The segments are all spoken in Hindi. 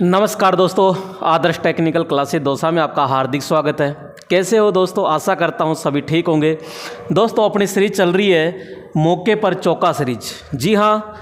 नमस्कार दोस्तों, आदर्श टेक्निकल क्लासेस दौसा में आपका हार्दिक स्वागत है। कैसे हो दोस्तों? आशा करता हूँ सभी ठीक होंगे। दोस्तों, अपनी सीरीज चल रही है मौके पर चौका सीरीज। जी हाँ,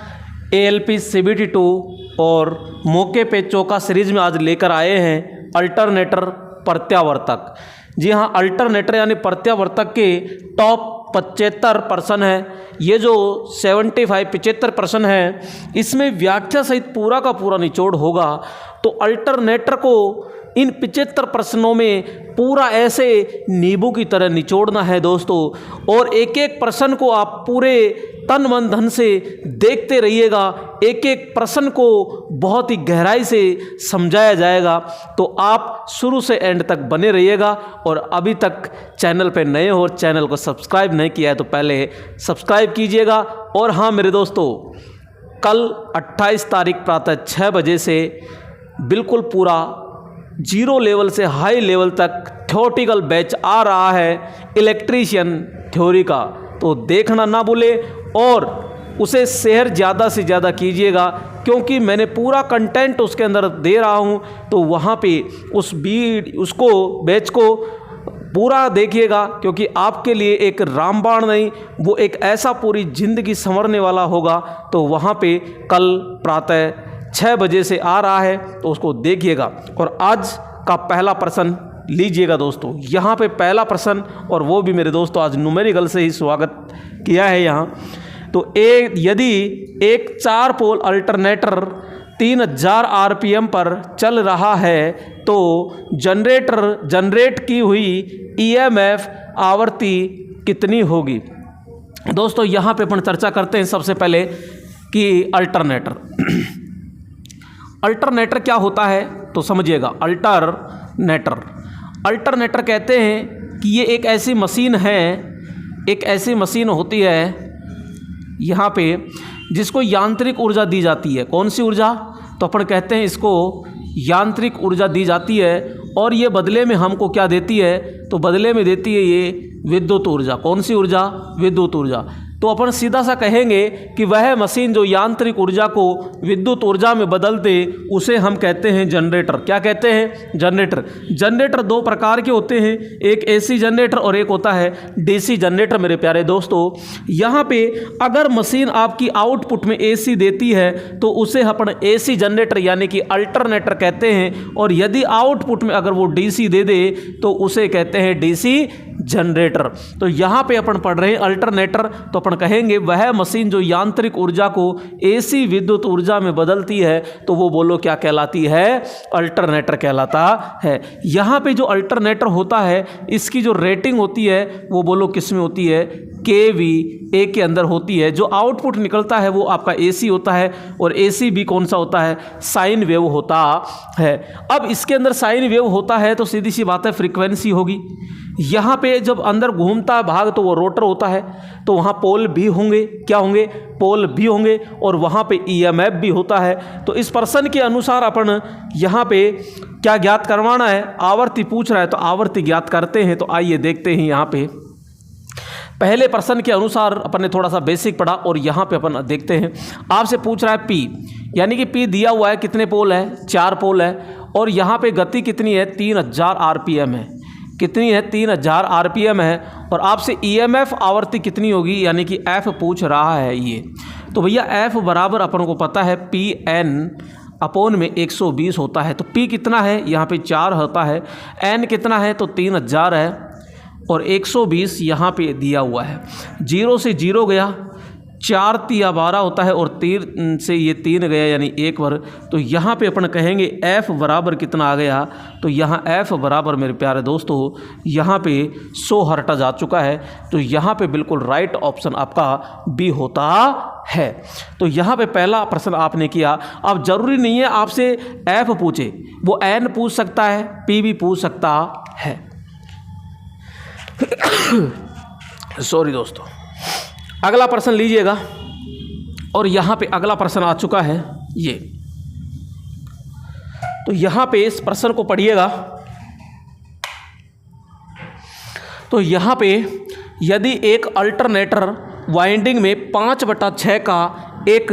ALP CBT 2 और मौके पे चौका सीरीज में आज लेकर आए हैं अल्टरनेटर प्रत्यावर्तक। जी हाँ, अल्टरनेटर यानी प्रत्यावर्तक के टॉप 75 प्रश्न है। ये जो 75 प्रश्न है, इसमें व्याख्या सहित पूरा का पूरा निचोड़ होगा। तो अल्टरनेटर को इन 75 प्रश्नों में पूरा ऐसे नींबू की तरह निचोड़ना है दोस्तों, और एक एक प्रश्न को आप पूरे तन मन धन से देखते रहिएगा। एक एक प्रश्न को बहुत ही गहराई से समझाया जाएगा। तो आप शुरू से एंड तक बने रहिएगा। और अभी तक चैनल पे नए हो और चैनल को सब्सक्राइब नहीं किया है तो पहले सब्सक्राइब कीजिएगा। और हाँ मेरे दोस्तों, कल 28 तारीख प्रातः 6 बजे से बिल्कुल पूरा 0 लेवल से हाई लेवल तक थ्योरेटिकल बैच आ रहा है इलेक्ट्रीशियन थ्योरी का। तो देखना ना भूले और उसे शेयर ज़्यादा से ज़्यादा कीजिएगा, क्योंकि मैंने पूरा कंटेंट उसके अंदर दे रहा हूँ। तो वहाँ पे उसको बैच को पूरा देखिएगा, क्योंकि आपके लिए एक रामबाण नहीं, वो एक ऐसा पूरी ज़िंदगी संवरने वाला होगा। तो वहाँ पे कल प्रातः 6 बजे से आ रहा है, तो उसको देखिएगा। और आज का पहला प्रश्न लीजिएगा दोस्तों। यहाँ पे पहला प्रश्न, और वो भी मेरे दोस्तों आज न्यूमेरिकल से ही स्वागत किया है यहाँ। तो यदि एक 4 पोल अल्टरनेटर 3000 RPM पर चल रहा है तो जनरेट की हुई EMF आवृत्ति कितनी होगी? दोस्तों, यहाँ पे अपन चर्चा करते हैं सबसे पहले कि अल्टरनेटर क्या होता है तो समझिएगा। अल्टरनेटर कहते हैं कि ये एक ऐसी मशीन है, एक ऐसी मशीन होती है यहाँ पे जिसको यांत्रिक ऊर्जा दी जाती है। कौन सी ऊर्जा? तो अपन कहते हैं इसको यांत्रिक ऊर्जा दी जाती है। और ये बदले में हमको क्या देती है? तो बदले में देती है ये विद्युत ऊर्जा। कौन सी ऊर्जा? विद्युत ऊर्जा। तो अपन सीधा सा कहेंगे कि वह मशीन जो यांत्रिक ऊर्जा को विद्युत ऊर्जा में बदल दे, उसे हम कहते हैं जनरेटर। क्या कहते हैं? जनरेटर। जनरेटर 2 प्रकार के होते हैं, एक AC जनरेटर और एक होता है DC जनरेटर। मेरे प्यारे दोस्तों, यहाँ पे अगर मशीन आपकी आउटपुट में AC देती है तो उसे अपन AC जनरेटर यानी कि अल्टरनेटर कहते हैं। और यदि आउटपुट में अगर वो DC दे दे तो उसे कहते हैं DC जनरेटर। तो यहाँ पे अपन पढ़ रहे हैं अल्टरनेटर। तो अपन कहेंगे वह मशीन जो यांत्रिक ऊर्जा को AC विद्युत ऊर्जा में बदलती है, तो वो बोलो क्या कहलाती है? अल्टरनेटर कहलाता है। यहाँ पे जो अल्टरनेटर होता है, इसकी जो रेटिंग होती है वो बोलो किस में होती है? kVA के अंदर होती है। जो आउटपुट निकलता है वो आपका AC होता है, और AC भी कौन सा होता है? साइन वेव होता है। अब इसके अंदर साइन वेव होता है तो सीधी सी बात है फ्रीक्वेंसी होगी। यहाँ पे जब अंदर घूमता है भाग तो वो रोटर होता है, तो वहाँ पोल भी होंगे। क्या होंगे? पोल भी होंगे। और वहाँ पे EMF भी होता है। तो इस प्रश्न के अनुसार अपन यहाँ पे क्या ज्ञात करवाना है? आवृत्ति पूछ रहा है, तो आवृत्ति ज्ञात करते हैं। तो आइए देखते हैं। यहाँ पे पहले प्रश्न के अनुसार अपन ने थोड़ा सा बेसिक पढ़ा, और यहाँ पे अपन देखते हैं। आपसे पूछ रहा है P, यानी कि P दिया हुआ है, कितने पोल है? 4 पोल है। और यहाँ पे गति कितनी है? 3000 RPM है। कितनी है? 3000 RPM है। और आपसे EMF आवृत्ति कितनी होगी, यानी कि F पूछ रहा है ये। तो भैया F बराबर अपन को पता है PN अपॉन में 120 होता है। तो P कितना है? यहाँ पे 4 होता है। N कितना है? तो 3000 है। और 120 यहाँ पे दिया हुआ है। 0 से 0 गया, 4 तिया 12 होता है, और 3 से ये 3 गया यानी 1 बार। तो यहाँ पे अपन कहेंगे F बराबर कितना आ गया? तो यहाँ F बराबर मेरे प्यारे दोस्तों यहाँ पे 100 हर्ट्ज आ चुका है। तो यहाँ पे बिल्कुल राइट ऑप्शन आपका B होता है। तो यहाँ पे पहला प्रश्न आपने किया। अब जरूरी नहीं है आपसे F पूछे, वो N पूछ सकता है, P भी पूछ सकता है। सॉरी दोस्तों, अगला प्रश्न लीजिएगा। और यहाँ पे अगला प्रश्न आ चुका है ये। तो यहाँ पे इस प्रश्न को पढ़िएगा। तो यहाँ पे यदि एक अल्टरनेटर वाइंडिंग में 5/6 का एक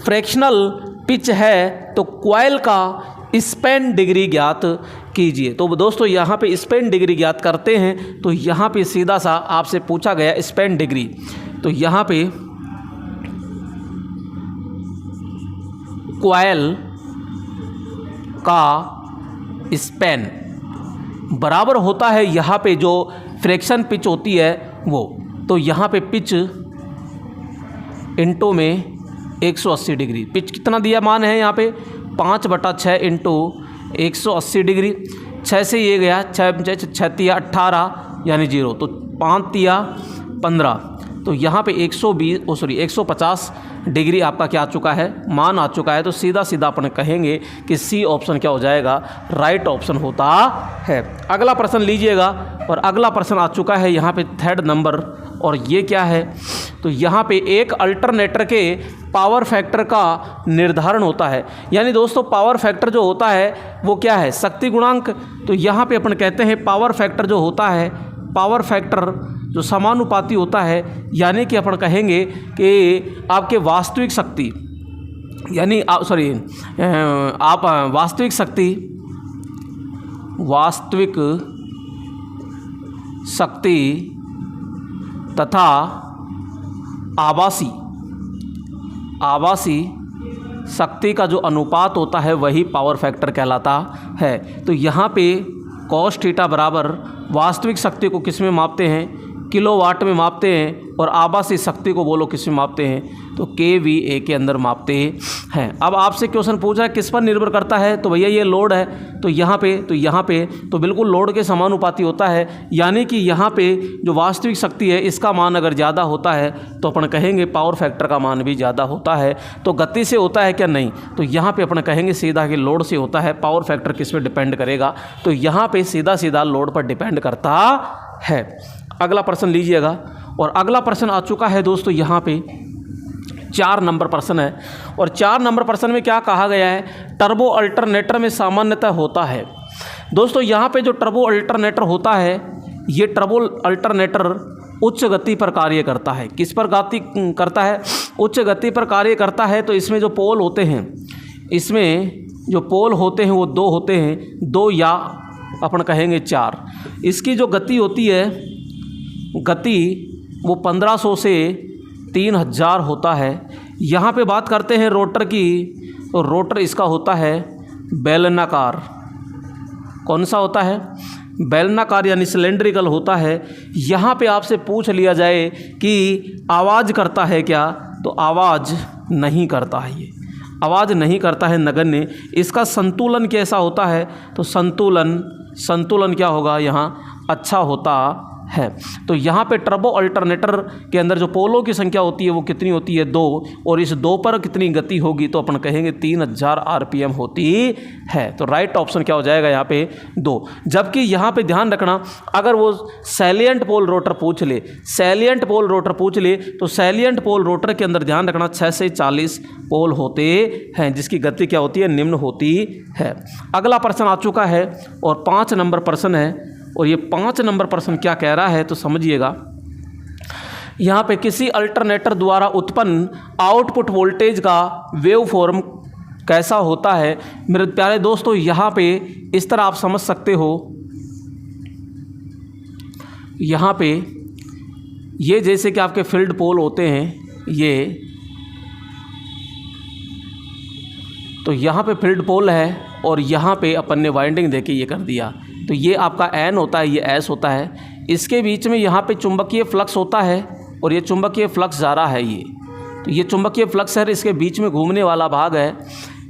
फ्रैक्शनल पिच है तो कॉइल का स्पैन डिग्री ज्ञात कीजिए। तो दोस्तों यहाँ पे स्पैन डिग्री ज्ञात करते हैं तो यहाँ पे सीधा सा आपसे पूछा गया स्पैन डिग्री। तो यहाँ पे कॉइल का स्पैन बराबर होता है यहाँ पे जो फ्रैक्शन पिच होती है वो। तो यहाँ पे पिच इंटू में 180 डिग्री, पिच कितना दिया मान है यहाँ पे 5/6 इंटू 180 डिग्री। 6 से ये गया 6 तिया 18 यानी 0, तो 5 तिया 15। तो यहाँ पे 150 डिग्री आपका क्या आ चुका है, मान आ चुका है। तो सीधा सीधा अपन कहेंगे कि सी ऑप्शन क्या हो जाएगा, राइट ऑप्शन होता है। अगला प्रश्न लीजिएगा, और अगला प्रश्न आ चुका है यहाँ पे 3rd नंबर, और ये क्या है, तो यहाँ पे एक अल्टरनेटर के पावर फैक्टर का निर्धारण होता है। यानी दोस्तों पावर फैक्टर जो होता है वो क्या है, शक्ति गुणांक। तो यहाँ पे अपन कहते हैं पावर फैक्टर जो होता है, पावर फैक्टर जो समानुपाती होता है, यानी कि अपन कहेंगे कि आपके वास्तविक शक्ति, यानी आप वास्तविक शक्ति तथा आभासी शक्ति का जो अनुपात होता है वही पावर फैक्टर कहलाता है। तो यहाँ पे cos थीटा बराबर वास्तविक शक्ति को किस में मापते हैं, किलोवाट में मापते हैं, और आभासी शक्ति को बोलो किस में मापते हैं, तो kVA के अंदर मापते हैं। अब आपसे क्वेश्चन पूछा है किस पर निर्भर करता है, तो भैया ये लोड है। तो यहाँ पे तो बिल्कुल लोड के समानुपाती होता है। यानी कि यहाँ पे जो वास्तविक शक्ति है इसका मान अगर ज़्यादा होता है तो अपन कहेंगे पावर फैक्टर का मान भी ज़्यादा होता है। तो गति से होता है क्या, नहीं। तो यहाँ पे अपन कहेंगे सीधा कि लोड से होता है। पावर फैक्टर किस पर डिपेंड करेगा, तो यहाँ पे सीधा सीधा लोड पर डिपेंड करता है। अगला प्रश्न लीजिएगा, और अगला प्रश्न आ चुका है दोस्तों यहाँ पे 4 नंबर प्रश्न है। और 4 नंबर प्रश्न में क्या कहा गया है, टर्बो अल्टरनेटर में सामान्यतः होता है। दोस्तों यहाँ पे जो टर्बो अल्टरनेटर होता है, ये टर्बो अल्टरनेटर उच्च गति पर कार्य करता है। किस पर गति करता है, उच्च गति पर कार्य करता है। तो इसमें जो पोल होते हैं, वो 2 होते हैं, 2 या अपन कहेंगे 4। इसकी जो गति होती है, गति वो 1500 से 3000 होता है। यहाँ पे बात करते हैं रोटर की, तो रोटर इसका होता है बेलनाकार। कौन सा होता है, बेलनाकार यानी सिलेंड्रिकल होता है। यहाँ पे आपसे पूछ लिया जाए कि आवाज़ करता है क्या, तो आवाज़ नहीं करता है, ये आवाज़ नहीं करता है, नगण्य। इसका संतुलन कैसा होता है, तो संतुलन क्या होगा यहाँ, अच्छा होता है। तो यहाँ पे टर्बो अल्टरनेटर के अंदर जो पोलों की संख्या होती है वो कितनी होती है, 2, और इस 2 पर कितनी गति होगी, तो अपन कहेंगे 3000 RPM होती है। तो राइट ऑप्शन क्या हो जाएगा यहाँ पे 2। जबकि यहाँ पे ध्यान रखना, अगर वो सैलिएंट पोल रोटर पूछ ले, तो सैलिएंट पोल रोटर के अंदर ध्यान रखना 6 से 40 पोल होते हैं, जिसकी गति क्या होती है, निम्न होती है। अगला प्रश्न आ चुका है, और 5 नंबर प्रश्न है। और ये 5 नंबर प्रश्न क्या कह रहा है, तो समझिएगा। यहाँ पे किसी अल्टरनेटर द्वारा उत्पन्न आउटपुट वोल्टेज का वेव फॉर्म कैसा होता है। मेरे प्यारे दोस्तों, यहाँ पे इस तरह आप समझ सकते हो, यहाँ पे ये जैसे कि आपके फील्ड पोल होते हैं, ये तो यहाँ पे फील्ड पोल है, और यहाँ पे अपन ने वाइंडिंग देके ये कर दिया। तो ये आपका N होता है, ये S होता है। इसके बीच में यहाँ पे चुंबकीय फ्लक्स होता है, और ये चुंबकीय फ्लक्स जा रहा है, तो ये चुंबकीय फ्लक्स है, इसके बीच में घूमने वाला भाग है।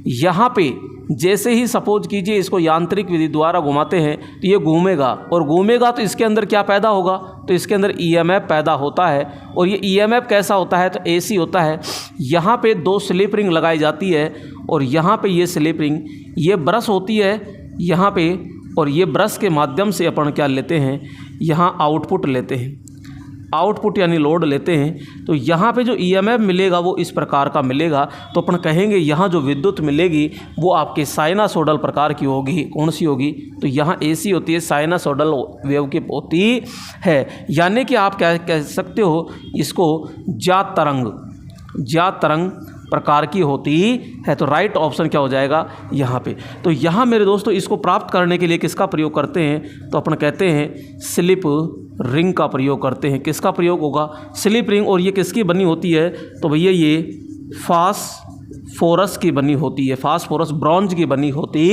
यहाँ पे जैसे ही सपोज कीजिए इसको यांत्रिक विधि द्वारा घुमाते हैं, तो ये घूमेगा, और घूमेगा तो इसके अंदर क्या पैदा होगा, तो इसके अंदर EMF पैदा होता है। और ये EMF कैसा होता है, तो AC होता है। यहाँ पे 2 स्लिप रिंग लगाई जाती है, और यहाँ पे ये स्लिप रिंग, ये ब्रश होती है यहाँ पे, और ये ब्रश के माध्यम से अपन क्या लेते हैं, यहाँ आउटपुट लेते हैं, आउटपुट यानी लोड लेते हैं। तो यहाँ पे जो EMF मिलेगा वो इस प्रकार का मिलेगा। तो अपन कहेंगे यहाँ जो विद्युत मिलेगी वो आपके साइनासोडल प्रकार की होगी। कौन सी होगी, तो यहाँ AC होती है, साइनासोडल वेव की होती है। यानी कि आप क्या कह सकते हो, इसको ज्यात तरंग प्रकार की होती है। तो राइट ऑप्शन क्या हो जाएगा यहाँ पे। तो यहाँ मेरे दोस्तों इसको प्राप्त करने के लिए किसका प्रयोग करते हैं, तो अपन कहते हैं स्लिप रिंग का प्रयोग करते हैं। किसका प्रयोग होगा, स्लिप रिंग। और ये किसकी बनी होती है, तो भैया ये फास्फोरस की बनी होती है, फास्फोरस ब्रॉन्ज की बनी होती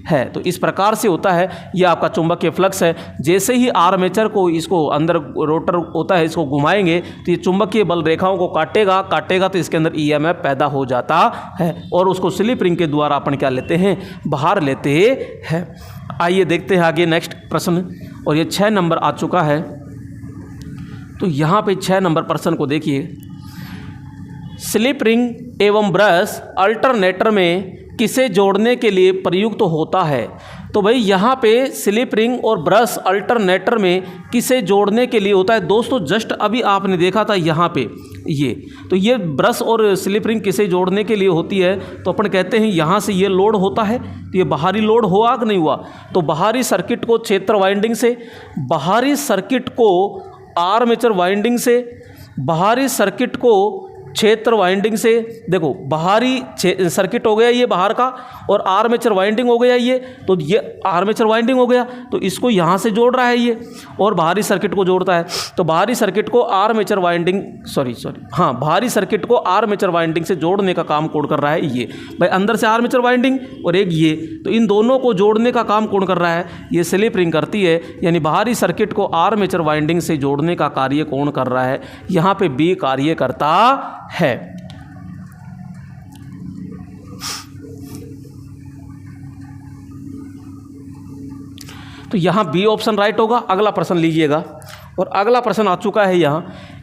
है। तो इस प्रकार से होता है, ये आपका चुंबकीय फ्लक्स है। जैसे ही आर्मेचर को इसको अंदर रोटर होता है, इसको घुमाएंगे तो ये चुंबकीय बल रेखाओं को काटेगा तो इसके अंदर ईएमएफ पैदा हो जाता है और उसको स्लिप रिंग के द्वारा अपन क्या लेते हैं, बाहर लेते हैं। आइए देखते हैं आगे नेक्स्ट प्रश्न। और ये 6 नंबर आ चुका है। तो यहाँ पे 6 नंबर प्रश्न को देखिए। स्लिप रिंग एवं ब्रश अल्टरनेटर में किसे जोड़ने के लिए प्रयुक्त होता है। तो भाई यहाँ पे स्लिप रिंग और ब्रश अल्टरनेटर में किसे जोड़ने के लिए होता है। दोस्तों जस्ट अभी आपने देखा था यहाँ पे ये ब्रश और स्लिप रिंग किसे जोड़ने के लिए होती है, तो अपन कहते हैं यहाँ से ये लोड होता है, तो ये बाहरी लोड हुआ कि नहीं हुआ, तो बाहरी सर्किट को क्षेत्र वाइंडिंग से, बाहरी सर्किट को आर्मेचर वाइंडिंग से, बाहरी सर्किट को क्षेत्र वाइंडिंग से। देखो बाहरी सर्किट हो गया ये बाहर का, और आर्मेचर वाइंडिंग हो गया ये, तो ये आर्मेचर वाइंडिंग हो गया, तो इसको यहाँ से जोड़ रहा है ये, और बाहरी सर्किट को जोड़ता है। तो बाहरी सर्किट को आर्मेचर वाइंडिंग बाहरी सर्किट को आर्मेचर वाइंडिंग से जोड़ने का काम कौन कर रहा है, ये भाई अंदर से आर्मेचर वाइंडिंग और एक ये, तो इन दोनों को जोड़ने का काम कौन कर रहा है, ये स्लिप रिंग करती है। यानी बाहरी सर्किट को आर्मेचर वाइंडिंग से जोड़ने का कार्य कौन कर रहा है, यहाँ पे बी कार्य करता है। तो यहां बी ऑप्शन राइट होगा। अगला प्रश्न लीजिएगा, और अगला प्रश्न आ चुका है यहां,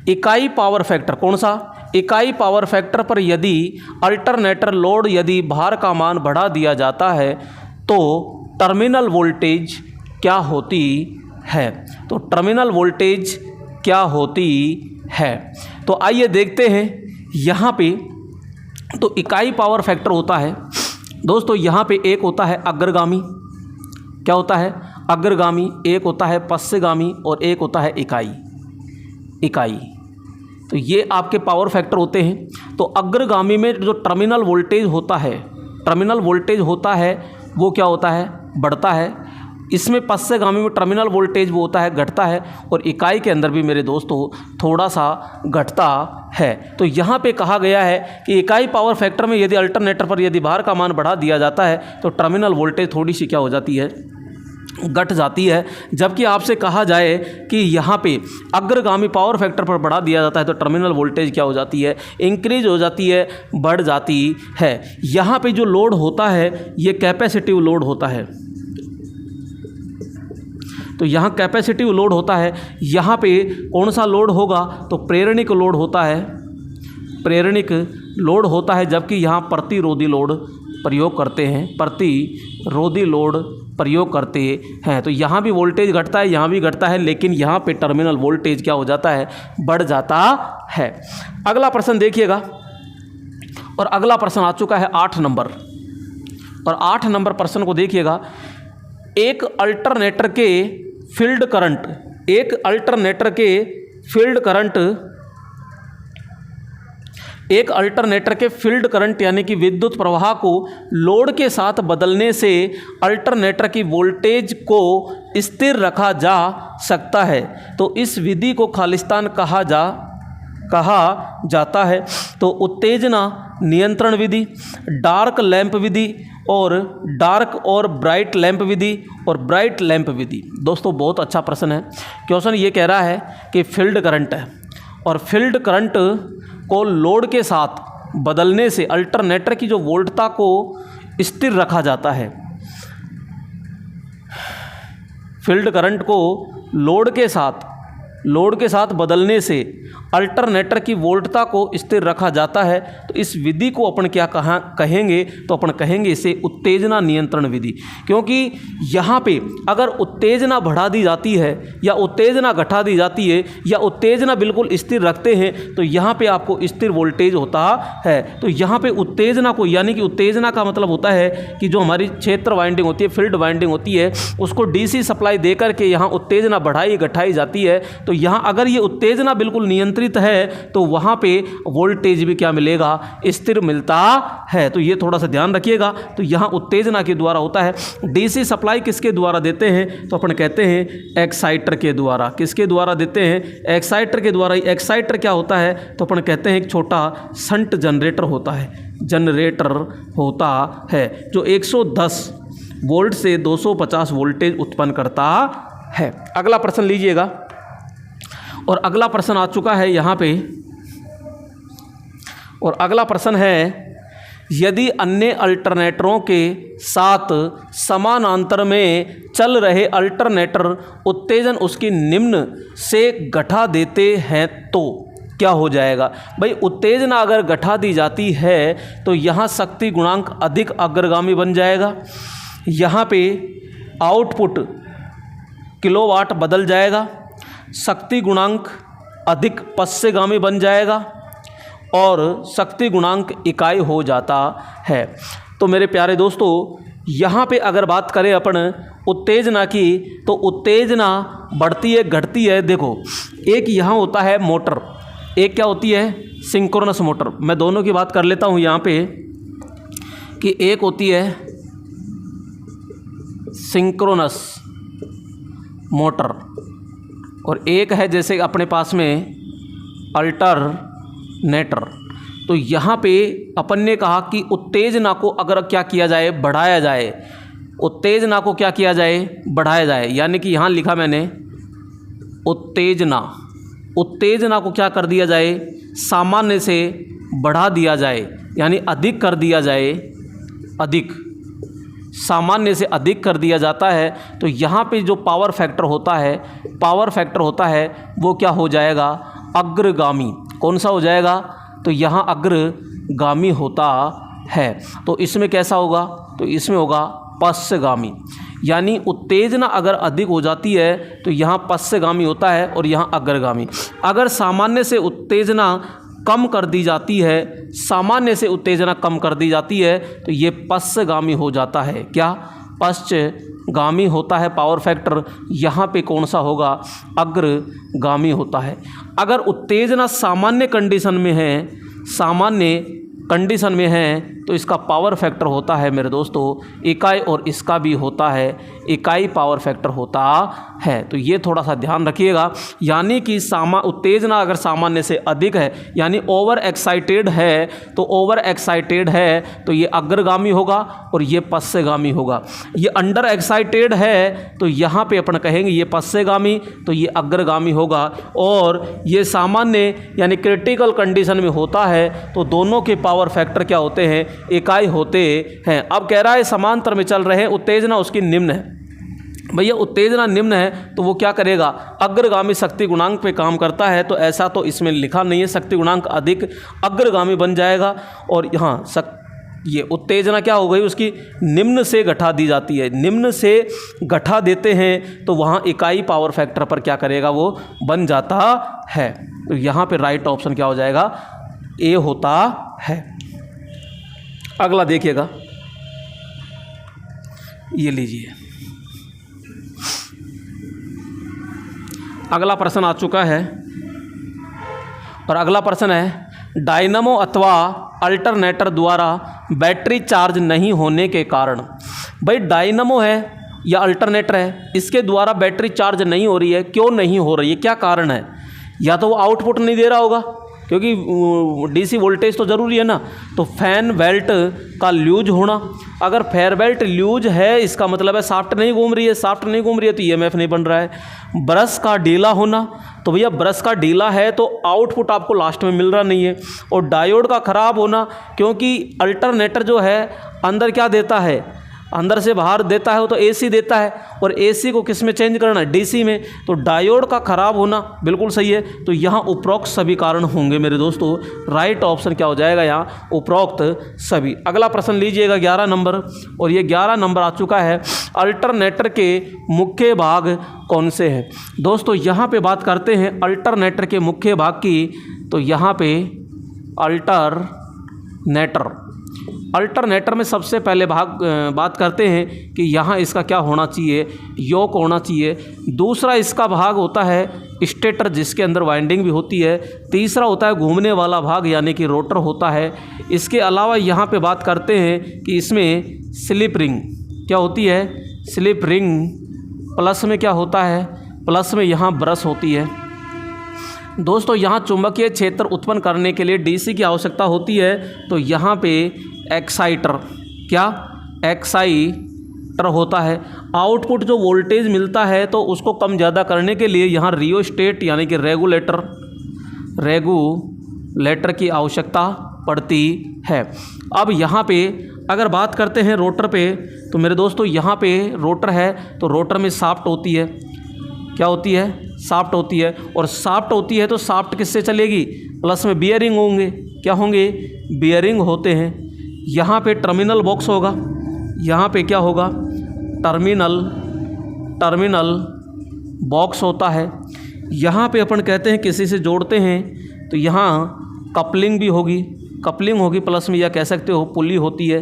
इकाई पावर फैक्टर, कौन सा, इकाई पावर फैक्टर पर यदि अल्टरनेटर लोड यदि भार का मान बढ़ा दिया जाता है तो टर्मिनल वोल्टेज क्या होती है। तो टर्मिनल वोल्टेज क्या होती है, तो आइए देखते हैं यहाँ पे। तो इकाई पावर फैक्टर होता है दोस्तों, यहाँ पे एक होता है अग्रगामी, क्या होता है, अग्रगामी, एक होता है पश्चगामी, और एक होता है इकाई। तो ये आपके पावर फैक्टर होते हैं। तो अग्रगामी में जो टर्मिनल वोल्टेज होता है वो क्या होता है, बढ़ता है। इसमें पश्चगामी में टर्मिनल वोल्टेज वो होता है, घटता है। और इकाई के अंदर भी मेरे दोस्तों थोड़ा सा घटता है। तो यहाँ पे कहा गया है कि इकाई पावर फैक्टर में यदि अल्टरनेटर पर यदि भार का मान बढ़ा दिया जाता है तो टर्मिनल वोल्टेज थोड़ी सी क्या हो जाती है, घट जाती है। जबकि आपसे कहा जाए कि यहाँ पे अग्रगामी पावर फैक्टर पर बढ़ा दिया जाता है तो टर्मिनल वोल्टेज क्या हो जाती है, इंक्रीज हो जाती है, बढ़ जाती है। यहाँ पे जो लोड होता है ये कैपेसिटिव लोड होता है। तो यहाँ कैपेसिटिव लोड होता है। यहाँ पे कौन सा लोड होगा, तो प्रेरणिक लोड होता है, प्रेरणिक लोड होता है। जबकि यहाँ प्रतिरोधी लोड प्रयोग करते हैं, प्रतिरोधी लोड प्रयोग करते हैं। तो यहाँ भी वोल्टेज घटता है, यहाँ भी घटता है, लेकिन यहाँ पे टर्मिनल वोल्टेज क्या हो जाता है, बढ़ जाता है। अगला प्रश्न देखिएगा, और अगला प्रश्न आ चुका है 8 नंबर। और 8 नंबर प्रश्न को देखिएगा। एक अल्टरनेटर के फील्ड करंट यानी कि विद्युत प्रवाह को लोड के साथ बदलने से अल्टरनेटर की वोल्टेज को स्थिर रखा जा सकता है। तो इस विधि को खालिस्तान कहा जाता है। तो उत्तेजना नियंत्रण विधि, डार्क लैंप विधि, और डार्क और ब्राइट लैंप विधि, और ब्राइट लैंप विधि। दोस्तों बहुत अच्छा प्रश्न है। क्वेश्चन ये कह रहा है कि फील्ड करंट है, और फील्ड करंट को लोड के साथ बदलने से अल्टरनेटर की जो वोल्टता को स्थिर रखा जाता है। फील्ड करंट को लोड के साथ बदलने से अल्टरनेटर की वोल्टता को स्थिर रखा जाता है। तो इस विधि को अपन क्या कहेंगे, तो अपन कहेंगे इसे उत्तेजना नियंत्रण विधि। क्योंकि यहाँ पे अगर उत्तेजना बढ़ा दी जाती है या उत्तेजना घटा दी जाती है या उत्तेजना बिल्कुल स्थिर रखते हैं तो यहाँ पे आपको स्थिर वोल्टेज होता है। तो यहाँ पे उत्तेजना को, यानी कि उत्तेजना का मतलब होता है कि जो हमारी क्षेत्र वाइंडिंग होती है, फील्ड वाइंडिंग होती है, उसको डीसी सप्लाई दे करके यहाँ उत्तेजना बढ़ाई घटाई जाती है। तो यहाँ अगर ये उत्तेजना बिल्कुल नियंत्रण नियंत्रित है तो वहाँ पे वोल्टेज भी क्या मिलेगा, स्थिर मिलता है। तो ये थोड़ा सा ध्यान रखिएगा। तो यहाँ उत्तेजना के द्वारा होता है। डीसी सप्लाई किसके द्वारा देते हैं, तो अपन कहते हैं एक्साइटर के द्वारा। किसके द्वारा देते हैं, एक्साइटर के द्वारा। एक्साइटर क्या होता है, तो अपन कहते हैं एक छोटा शंट जनरेटर होता है, जनरेटर होता है जो 110 वोल्ट से 250 वोल्टेज उत्पन्न करता है। अगला प्रश्न लीजिएगा, और अगला प्रश्न आ चुका है यहाँ पे, और अगला प्रश्न है, यदि अन्य अल्टरनेटरों के साथ समानांतर में चल रहे अल्टरनेटर उत्तेजन उसकी निम्न से घटा देते हैं तो क्या हो जाएगा। भाई उत्तेजना अगर घटा दी जाती है तो यहाँ शक्ति गुणांक अधिक अग्रगामी बन जाएगा, यहाँ पे आउटपुट किलोवाट बदल जाएगा, शक्ति गुणांक अधिक पश्चगामी बन जाएगा और शक्ति गुणांक इकाई हो जाता है। तो मेरे प्यारे दोस्तों, यहाँ पे अगर बात करें अपन उत्तेजना की, तो उत्तेजना बढ़ती है घटती है। देखो, एक यहाँ होता है मोटर, एक क्या होती है, सिंक्रोनस मोटर। मैं दोनों की बात कर लेता हूँ यहाँ पे, कि एक होती है सिंक्रोनस मोटर और एक है जैसे अपने पास में अल्टरनेटर। तो यहाँ पे अपन ने कहा कि उत्तेजना को अगर क्या किया जाए, बढ़ाया जाए, उत्तेजना को क्या किया जाए, बढ़ाया जाए। यानी कि यहाँ लिखा मैंने उत्तेजना, उत्तेजना को क्या कर दिया जाए, सामान्य से बढ़ा दिया जाए, यानी अधिक कर दिया जाए, अधिक, सामान्य से अधिक कर दिया जाता है। तो यहाँ पे जो पावर फैक्टर होता है, पावर फैक्टर होता है वो क्या हो जाएगा, अग्रगामी। कौन सा हो जाएगा, तो यहाँ अग्रगामी होता है। तो इसमें कैसा होगा, तो इसमें होगा पश्चगामी। यानी उत्तेजना अगर अधिक हो जाती है तो यहाँ पश्चगामी होता है और यहाँ अग्रगामी। अगर सामान्य से उत्तेजना कम कर दी जाती है, सामान्य से उत्तेजना कम कर दी जाती है तो ये पश्चगामी हो जाता है। क्या, पश्चगामी होता है पावर फैक्टर। यहाँ पे कौन सा होगा, अग्रगामी होता है। अगर उत्तेजना सामान्य कंडीशन में है, सामान्य कंडीशन में है तो इसका पावर फैक्टर होता है मेरे दोस्तों इकाई, और इसका भी होता है इकाई पावर फैक्टर होता है। तो ये थोड़ा सा ध्यान रखिएगा। यानी कि उत्तेजना अगर सामान्य से अधिक है, यानी ओवर एक्साइटेड है, तो ओवर एक्साइटेड है तो ये अग्रगामी होगा और ये पश्चगामी होगा। ये अंडर एक्साइटेड है तो यहाँ पे अपन कहेंगे ये पश्चगामी, तो ये अग्रगामी होगा। और ये सामान्य यानी क्रिटिकल कंडीशन में होता है तो दोनों के पावर फैक्टर क्या होते हैं, इकाई होते हैं। अब कह रहा है समांतर में चल रहे उत्तेजना उसकी निम्न है। भैया उत्तेजना निम्न है तो वो क्या करेगा, अग्रगामी शक्ति गुणांक पे काम करता है। तो ऐसा तो इसमें लिखा नहीं है, शक्ति गुणांक अधिक अग्रगामी बन जाएगा। और यहाँ ये उत्तेजना क्या हो गई, उसकी निम्न से घटा दी जाती है, निम्न से घटा देते हैं तो वहाँ इकाई पावर फैक्टर पर क्या करेगा, वो बन जाता है। तो यहाँ पे राइट ऑप्शन क्या हो जाएगा, ए होता है। अगला देखिएगा, ये लीजिए, अगला प्रश्न आ चुका है और अगला प्रश्न है डायनामो अथवा अल्टरनेटर द्वारा बैटरी चार्ज नहीं होने के कारण। भाई डायनामो है या अल्टरनेटर है, इसके द्वारा बैटरी चार्ज नहीं हो रही है, क्यों नहीं हो रही है, क्या कारण है। या तो वो आउटपुट नहीं दे रहा होगा, क्योंकि डीसी वोल्टेज तो ज़रूरी है ना। तो फैन बेल्ट का लूज होना, अगर फैन बेल्ट लूज है इसका मतलब है शाफ्ट नहीं घूम रही है, शाफ्ट नहीं घूम रही है तो ईएमएफ नहीं बन रहा है। ब्रश का ढीला होना, तो भैया ब्रश का ढीला है तो आउटपुट आपको लास्ट में मिल रहा नहीं है। और डायोड का ख़राब होना, क्योंकि अल्टरनेटर जो है अंदर क्या देता है, अंदर से बाहर देता है वो तो एसी देता है, और एसी को किस में चेंज करना है, डीसी में। तो डायोड का ख़राब होना बिल्कुल सही है। तो यहाँ उपरोक्त सभी कारण होंगे मेरे दोस्तों। राइट ऑप्शन क्या हो जाएगा यहाँ, उपरोक्त सभी। अगला प्रश्न लीजिएगा 11 नंबर, और ये 11 नंबर आ चुका है अल्टरनेटर के मुख्य भाग कौन से हैं। दोस्तों यहाँ पे बात करते हैं अल्टरनेटर के मुख्य भाग की। तो यहाँ पे अल्टरनेटर अल्टरनेटर में सबसे पहले बात करते हैं कि यहाँ इसका क्या होना चाहिए, योक होना चाहिए। दूसरा इसका भाग होता है स्टेटर, जिसके अंदर वाइंडिंग भी होती है। तीसरा होता है घूमने वाला भाग यानी कि रोटर होता है। इसके अलावा यहाँ पे बात करते हैं कि इसमें स्लिप रिंग क्या होती है, स्लिप रिंग। प्लस में क्या होता है, प्लस में यहाँ ब्रश होती है। दोस्तों यहाँ चुंबकीय क्षेत्र उत्पन्न करने के लिए डीसी की आवश्यकता होती है, तो यहाँ पे एक्साइटर, क्या एक्साइटर होता है। आउटपुट जो वोल्टेज मिलता है तो उसको कम ज़्यादा करने के लिए यहाँ रियोस्टेट यानी कि रेगुलेटर की आवश्यकता पड़ती है। अब यहाँ पे अगर बात करते हैं रोटर पे, तो मेरे दोस्तों यहाँ पे रोटर है तो रोटर में शाफ्ट होती है। क्या होती है, शाफ्ट होती है। और शाफ्ट होती है तो शाफ्ट किससे चलेगी, प्लस में बियरिंग होंगे। क्या होंगे, बियरिंग होते हैं। यहाँ पे टर्मिनल बॉक्स होगा, यहाँ पे क्या होगा, टर्मिनल बॉक्स होता है। यहाँ पे अपन कहते हैं किसी से जोड़ते हैं तो यहाँ कपलिंग भी होगी, प्लस में या कह सकते हो पुली होती है।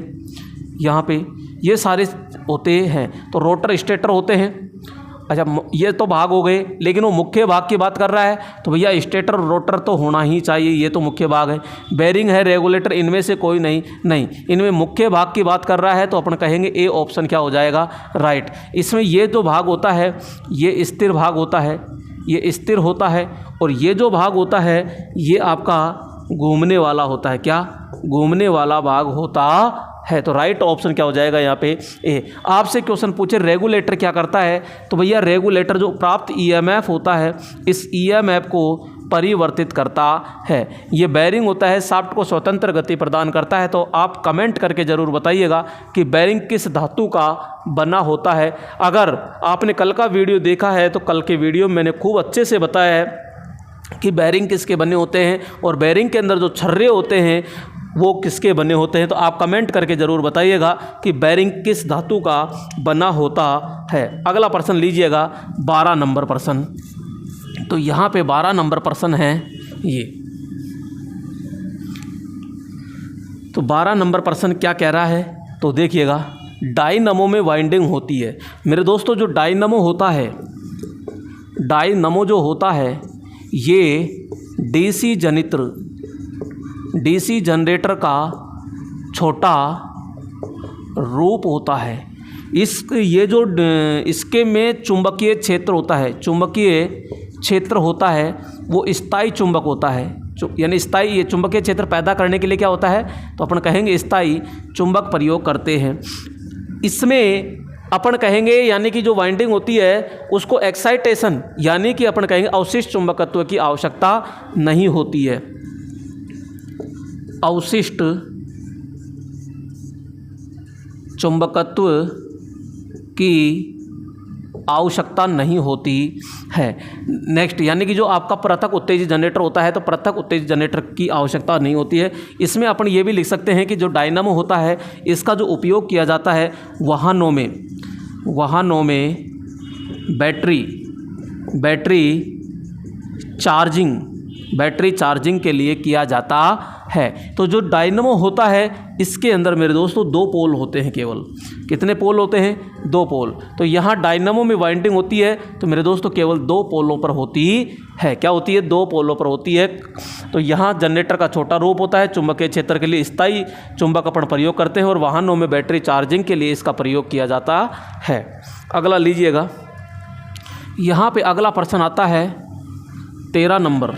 यहाँ पे ये सारे होते हैं। तो रोटर स्टेटर होते हैं। अच्छा ये तो भाग हो गए, लेकिन वो मुख्य भाग की बात कर रहा है तो भैया स्टेटर रोटर तो होना ही चाहिए, ये तो मुख्य भाग है। बेरिंग है, रेगुलेटर, इनमें से कोई नहीं, इनमें मुख्य भाग की बात कर रहा है तो अपन कहेंगे ए ऑप्शन क्या हो जाएगा, राइट। इसमें ये जो भाग होता है ये स्थिर भाग होता है, ये स्थिर होता है। और ये जो भाग होता है ये आपका घूमने वाला होता है। क्या, घूमने वाला भाग होता है। तो राइट ऑप्शन क्या हो जाएगा यहाँ पे, ए। आपसे क्वेश्चन पूछे रेगुलेटर क्या करता है, तो भैया रेगुलेटर जो प्राप्त ईएमएफ होता है इस ईएमएफ को परिवर्तित करता है। ये बेरिंग होता है, शाफ्ट को स्वतंत्र गति प्रदान करता है। तो आप कमेंट करके ज़रूर बताइएगा कि बेरिंग किस धातु का बना होता है। अगर आपने कल का वीडियो देखा है तो कल के वीडियो में मैंने खूब अच्छे से बताया है कि बेरिंग किसके बने होते हैं और बेरिंग के अंदर जो छर्रे होते हैं वो किसके बने होते हैं। तो आप कमेंट करके ज़रूर बताइएगा कि बेरिंग किस धातु का बना होता है। अगला प्रश्न लीजिएगा 12 नंबर प्रश्न। तो यहाँ पे 12 नंबर प्रश्न है ये। तो 12 नंबर प्रश्न क्या कह रहा है, तो देखिएगा, डायनमो में वाइंडिंग होती है। मेरे दोस्तों जो डायनमो जो होता है ये डीसी जनरेटर का छोटा रूप होता है। इसके में चुंबकीय क्षेत्र होता है, वो स्थायी चुंबक होता है। यानी स्थायी, ये चुंबकीय क्षेत्र पैदा करने के लिए क्या होता है, तो अपन कहेंगे स्थायी चुंबक प्रयोग करते हैं। इसमें अपन कहेंगे यानी कि जो वाइंडिंग होती है उसको एक्साइटेशन यानी कि अपन कहेंगे अवशिष्ट चुंबकत्व की आवश्यकता नहीं होती है। अवशिष्ट चुंबकत्व की आवश्यकता नहीं होती है। नेक्स्ट, यानी कि जो आपका पृथक उत्तेजित जनरेटर होता है तो पृथक उत्तेजित जनरेटर की आवश्यकता नहीं होती है। इसमें अपन ये भी लिख सकते हैं कि जो डायनामो होता है इसका जो उपयोग किया जाता है वाहनों में बैटरी चार्जिंग के लिए किया जाता है। तो जो डायनामो होता है इसके अंदर मेरे दोस्तों 2 पोल होते हैं। केवल कितने पोल होते हैं, 2 पोल। तो यहाँ डायनामो में वाइंडिंग होती है तो मेरे दोस्तों केवल 2 पोलों पर होती है। क्या होती है, 2 पोलों पर होती है। तो यहाँ जनरेटर का छोटा रूप होता है, चुंबकीय क्षेत्र के लिए स्थायी चुंबक अपन प्रयोग करते हैं और वाहनों में बैटरी चार्जिंग के लिए इसका प्रयोग किया जाता है। अगला लीजिएगा, यहाँ पे अगला प्रश्न आता है 13 नंबर।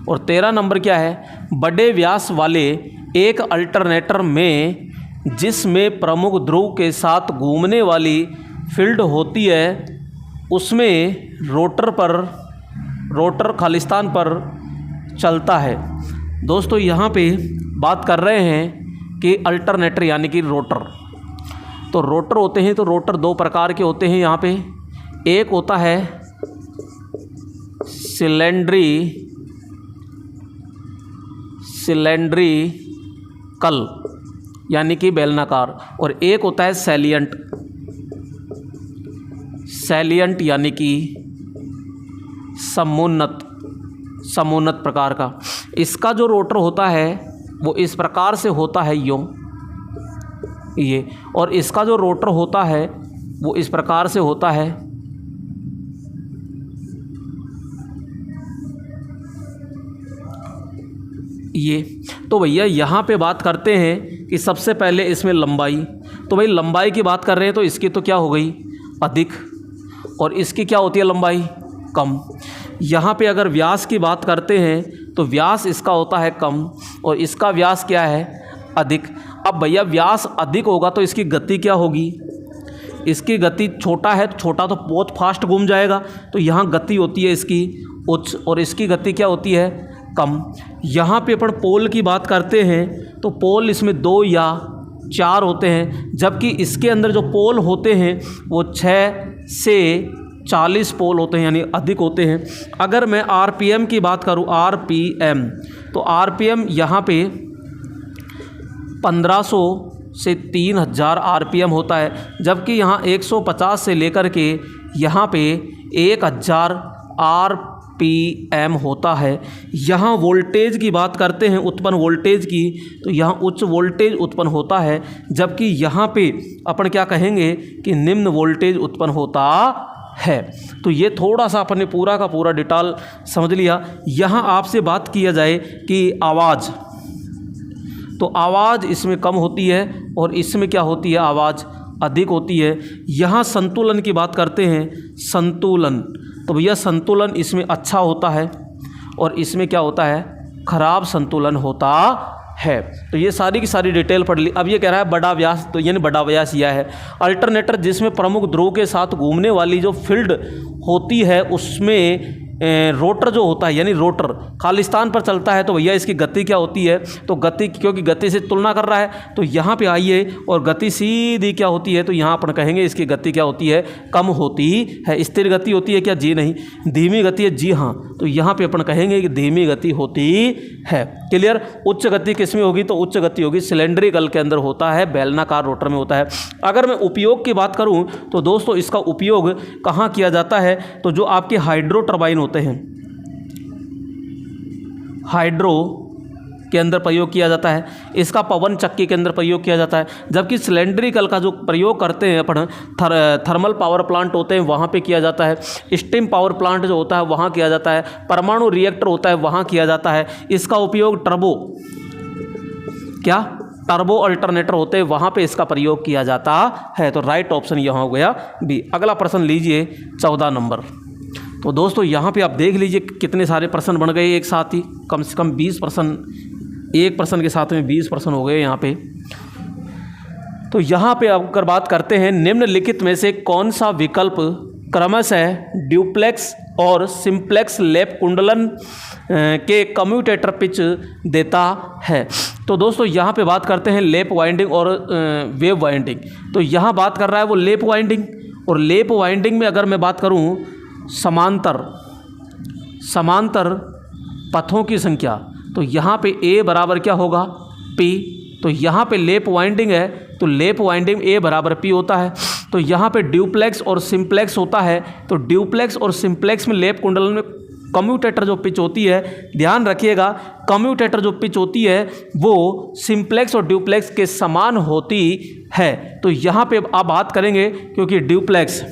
और 13 नंबर क्या है, बड़े व्यास वाले एक अल्टरनेटर में जिसमें प्रमुख ध्रुव के साथ घूमने वाली फील्ड होती है उसमें रोटर खालिस्तान पर चलता है। दोस्तों यहाँ पे बात कर रहे हैं कि अल्टरनेटर यानी कि रोटर। तो रोटर होते हैं, तो रोटर 2 प्रकार के होते हैं यहाँ पे। एक होता है सिलेंड्रिकल यानी कि बेलनाकार, और एक होता है सैलिएंट यानी कि समुन्नत प्रकार का। इसका जो रोटर होता है वो इस प्रकार से होता है यूँ ये, और इसका जो रोटर होता है वो इस प्रकार से होता है ये। तो भैया यहाँ पे बात करते हैं कि सबसे पहले इसमें लंबाई, तो भाई लंबाई की बात कर रहे हैं तो इसकी तो क्या हो गई अधिक, और इसकी क्या होती है लंबाई कम। यहाँ पे अगर व्यास की बात करते हैं तो व्यास इसका होता है कम और इसका व्यास क्या है अधिक। अब भैया व्यास अधिक होगा तो इसकी गति क्या होगी, इसकी गति छोटा है तो छोटा तो बहुत फास्ट घूम जाएगा, तो यहाँ गति होती है इसकी उच्च और इसकी गति क्या होती है कम। यहाँ पे अपन पोल की बात करते हैं तो पोल इसमें 2 या 4 होते हैं, जबकि इसके अंदर जो पोल होते हैं वो 6 से 40 पोल होते हैं, यानी अधिक होते हैं। अगर मैं आरपीएम की बात करूँ, आरपीएम, तो आरपीएम यहाँ पे 1500 से 3000 आरपीएम होता है, जबकि यहाँ 150 से लेकर के यहाँ पे 1000 आरपीएम होता है। यहाँ वोल्टेज की बात करते हैं, उत्पन्न वोल्टेज की, तो यहाँ उच्च वोल्टेज उत्पन्न होता है, जबकि यहाँ पे अपन क्या कहेंगे कि निम्न वोल्टेज उत्पन्न होता है। तो ये थोड़ा सा अपन ने पूरा का पूरा डिटेल समझ लिया। यहाँ आपसे बात किया जाए कि आवाज़, तो आवाज़ इसमें कम होती है और इसमें क्या होती है आवाज़ अधिक होती है। यहाँ संतुलन की बात करते हैं, संतुलन, तो भैया संतुलन इसमें अच्छा होता है और इसमें क्या होता है खराब संतुलन होता है। तो ये सारी की सारी डिटेल पढ़ ली। अब ये कह रहा है बड़ा व्यास, तो यानी बड़ा व्यास यह है अल्टरनेटर जिसमें प्रमुख ध्रुव के साथ घूमने वाली जो फील्ड होती है उसमें रोटर जो होता है, यानी रोटर खालिस्तान पर चलता है, तो भैया इसकी गति क्या होती है, तो गति, क्योंकि गति से तुलना कर रहा है तो यहाँ पे आइए, और गति सीधी क्या होती है, तो यहाँ अपन कहेंगे इसकी गति क्या होती है कम होती है। स्थिर गति होती है क्या, जी नहीं। धीमी गति है, जी हाँ, तो यहाँ पे अपन कहेंगे कि धीमी गति होती है। क्लियर। उच्च गति किस में होगी, तो उच्च गति होगी सिलेंड्रिकल के अंदर होता है, बेलनाकार रोटर में होता है। अगर मैं उपयोग की बात करूँ तो दोस्तों इसका उपयोग कहाँ किया जाता है, तो जो आपके हाइड्रो टर्बाइन होते हैं, हाइड्रो के अंदर प्रयोग किया जाता है, इसका पवन चक्की के अंदर प्रयोग किया जाता है। जबकि सिलेंड्रिकल का जो प्रयोग करते हैं अपन थर्मल पावर प्लांट होते हैं वहाँ पे किया जाता है, स्टीम पावर प्लांट जो होता है वहाँ किया जाता है, परमाणु रिएक्टर होता है वहाँ किया जाता है। इसका उपयोग टर्बो, क्या टर्बो अल्टरनेटर होते हैं वहाँ पे इसका प्रयोग किया जाता है। तो राइट ऑप्शन यहाँ हो गया बी। अगला प्रश्न लीजिए 14 नंबर। तो दोस्तों यहाँ पे आप देख लीजिए कितने सारे प्रश्न बन गए एक साथ ही, कम से कम 20 प्रश्न, एक प्रश्न के साथ में 20 प्रश्न हो गए यहाँ पे। तो यहाँ पे अगर बात करते हैं निम्नलिखित में से कौन सा विकल्प क्रमशः ड्यूप्लेक्स और सिंप्लेक्स लैप कुंडलन के कम्यूटेटर पिच देता है। तो दोस्तों यहाँ पे बात करते हैं लैप वाइंडिंग और वेव वाइंडिंग। तो यहाँ बात कर रहा है वो लैप वाइंडिंग, और लैप वाइंडिंग में अगर मैं बात करूँ समांतर पथों की संख्या, तो यहाँ पे A बराबर क्या होगा P। तो यहाँ पे लैप वाइंडिंग है तो लैप वाइंडिंग A बराबर P होता है। तो यहाँ पे ड्यूप्लेक्स और सिंप्लेक्स होता है, तो ड्यूप्लेक्स और सिंप्लेक्स में लैप कुंडलन में कम्यूटेटर जो पिच होती है, ध्यान रखिएगा कम्यूटेटर जो पिच होती है वो सिंप्लेक्स और ड्यूप्लेक्स के समान होती है। तो यहाँ पे आप बात करेंगे क्योंकि ड्यूप्लेक्स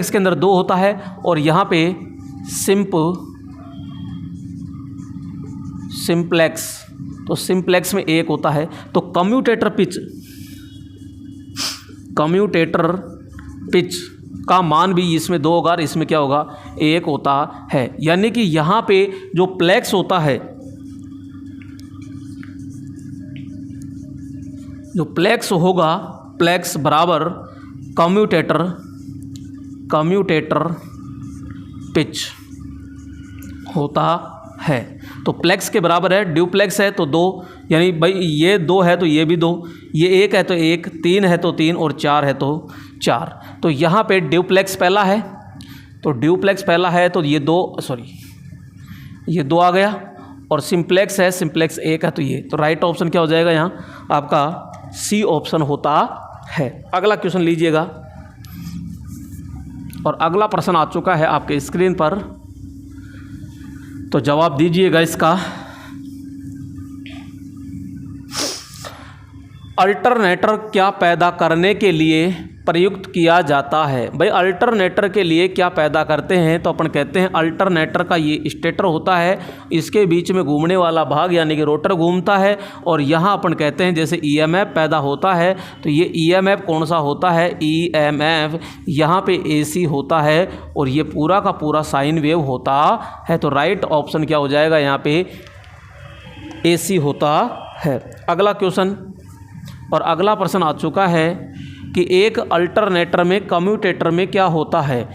के अंदर 2 होता है और यहाँ पे सिंप्लेक्स, तो सिंप्लेक्स में 1 होता है। तो कम्यूटेटर पिच का मान भी इसमें 2 होगा और इसमें क्या होगा 1 होता है। यानी कि यहाँ पे जो प्लेक्स होता है, जो प्लेक्स होगा, प्लेक्स बराबर कम्यूटेटर पिच होता है। तो प्लेक्स के बराबर है, ड्यूप्लेक्स है तो 2, यानी भाई ये 2 है तो ये भी 2, ये 1 है तो 1, 3 है तो 3 और 4 है तो 4। तो यहाँ पे ड्यूप्लेक्स पहला है, तो ड्यूप्लेक्स पहला है तो ये 2 आ गया, और सिंप्लेक्स है, सिंप्लेक्स 1 है तो ये। तो राइट ऑप्शन क्या हो जाएगा यहाँ आपका सी ऑप्शन होता है। अगला क्वेश्चन लीजिएगा, और अगला प्रश्न आ चुका है आपके स्क्रीन पर। तो जवाब दीजिएगा इसका। अल्टरनेटर क्या पैदा करने के लिए प्रयुक्त किया जाता है? भाई अल्टरनेटर के लिए क्या पैदा करते हैं? तो अपन कहते हैं अल्टरनेटर का ये स्टेटर होता है, इसके बीच में घूमने वाला भाग यानी कि रोटर घूमता है, और यहाँ अपन कहते हैं जैसे ईएमएफ पैदा होता है, तो ये ईएमएफ कौन सा होता है? ईएमएफ। यहाँ पे एसी होता है और ये पूरा का पूरा साइन वेव होता है। तो राइट ऑप्शन क्या हो जाएगा यहाँ पे? एसी होता है। अगला क्वेश्चन और अगला प्रश्न आ चुका है कि एक अल्टरनेटर में कम्यूटेटर में क्या होता है?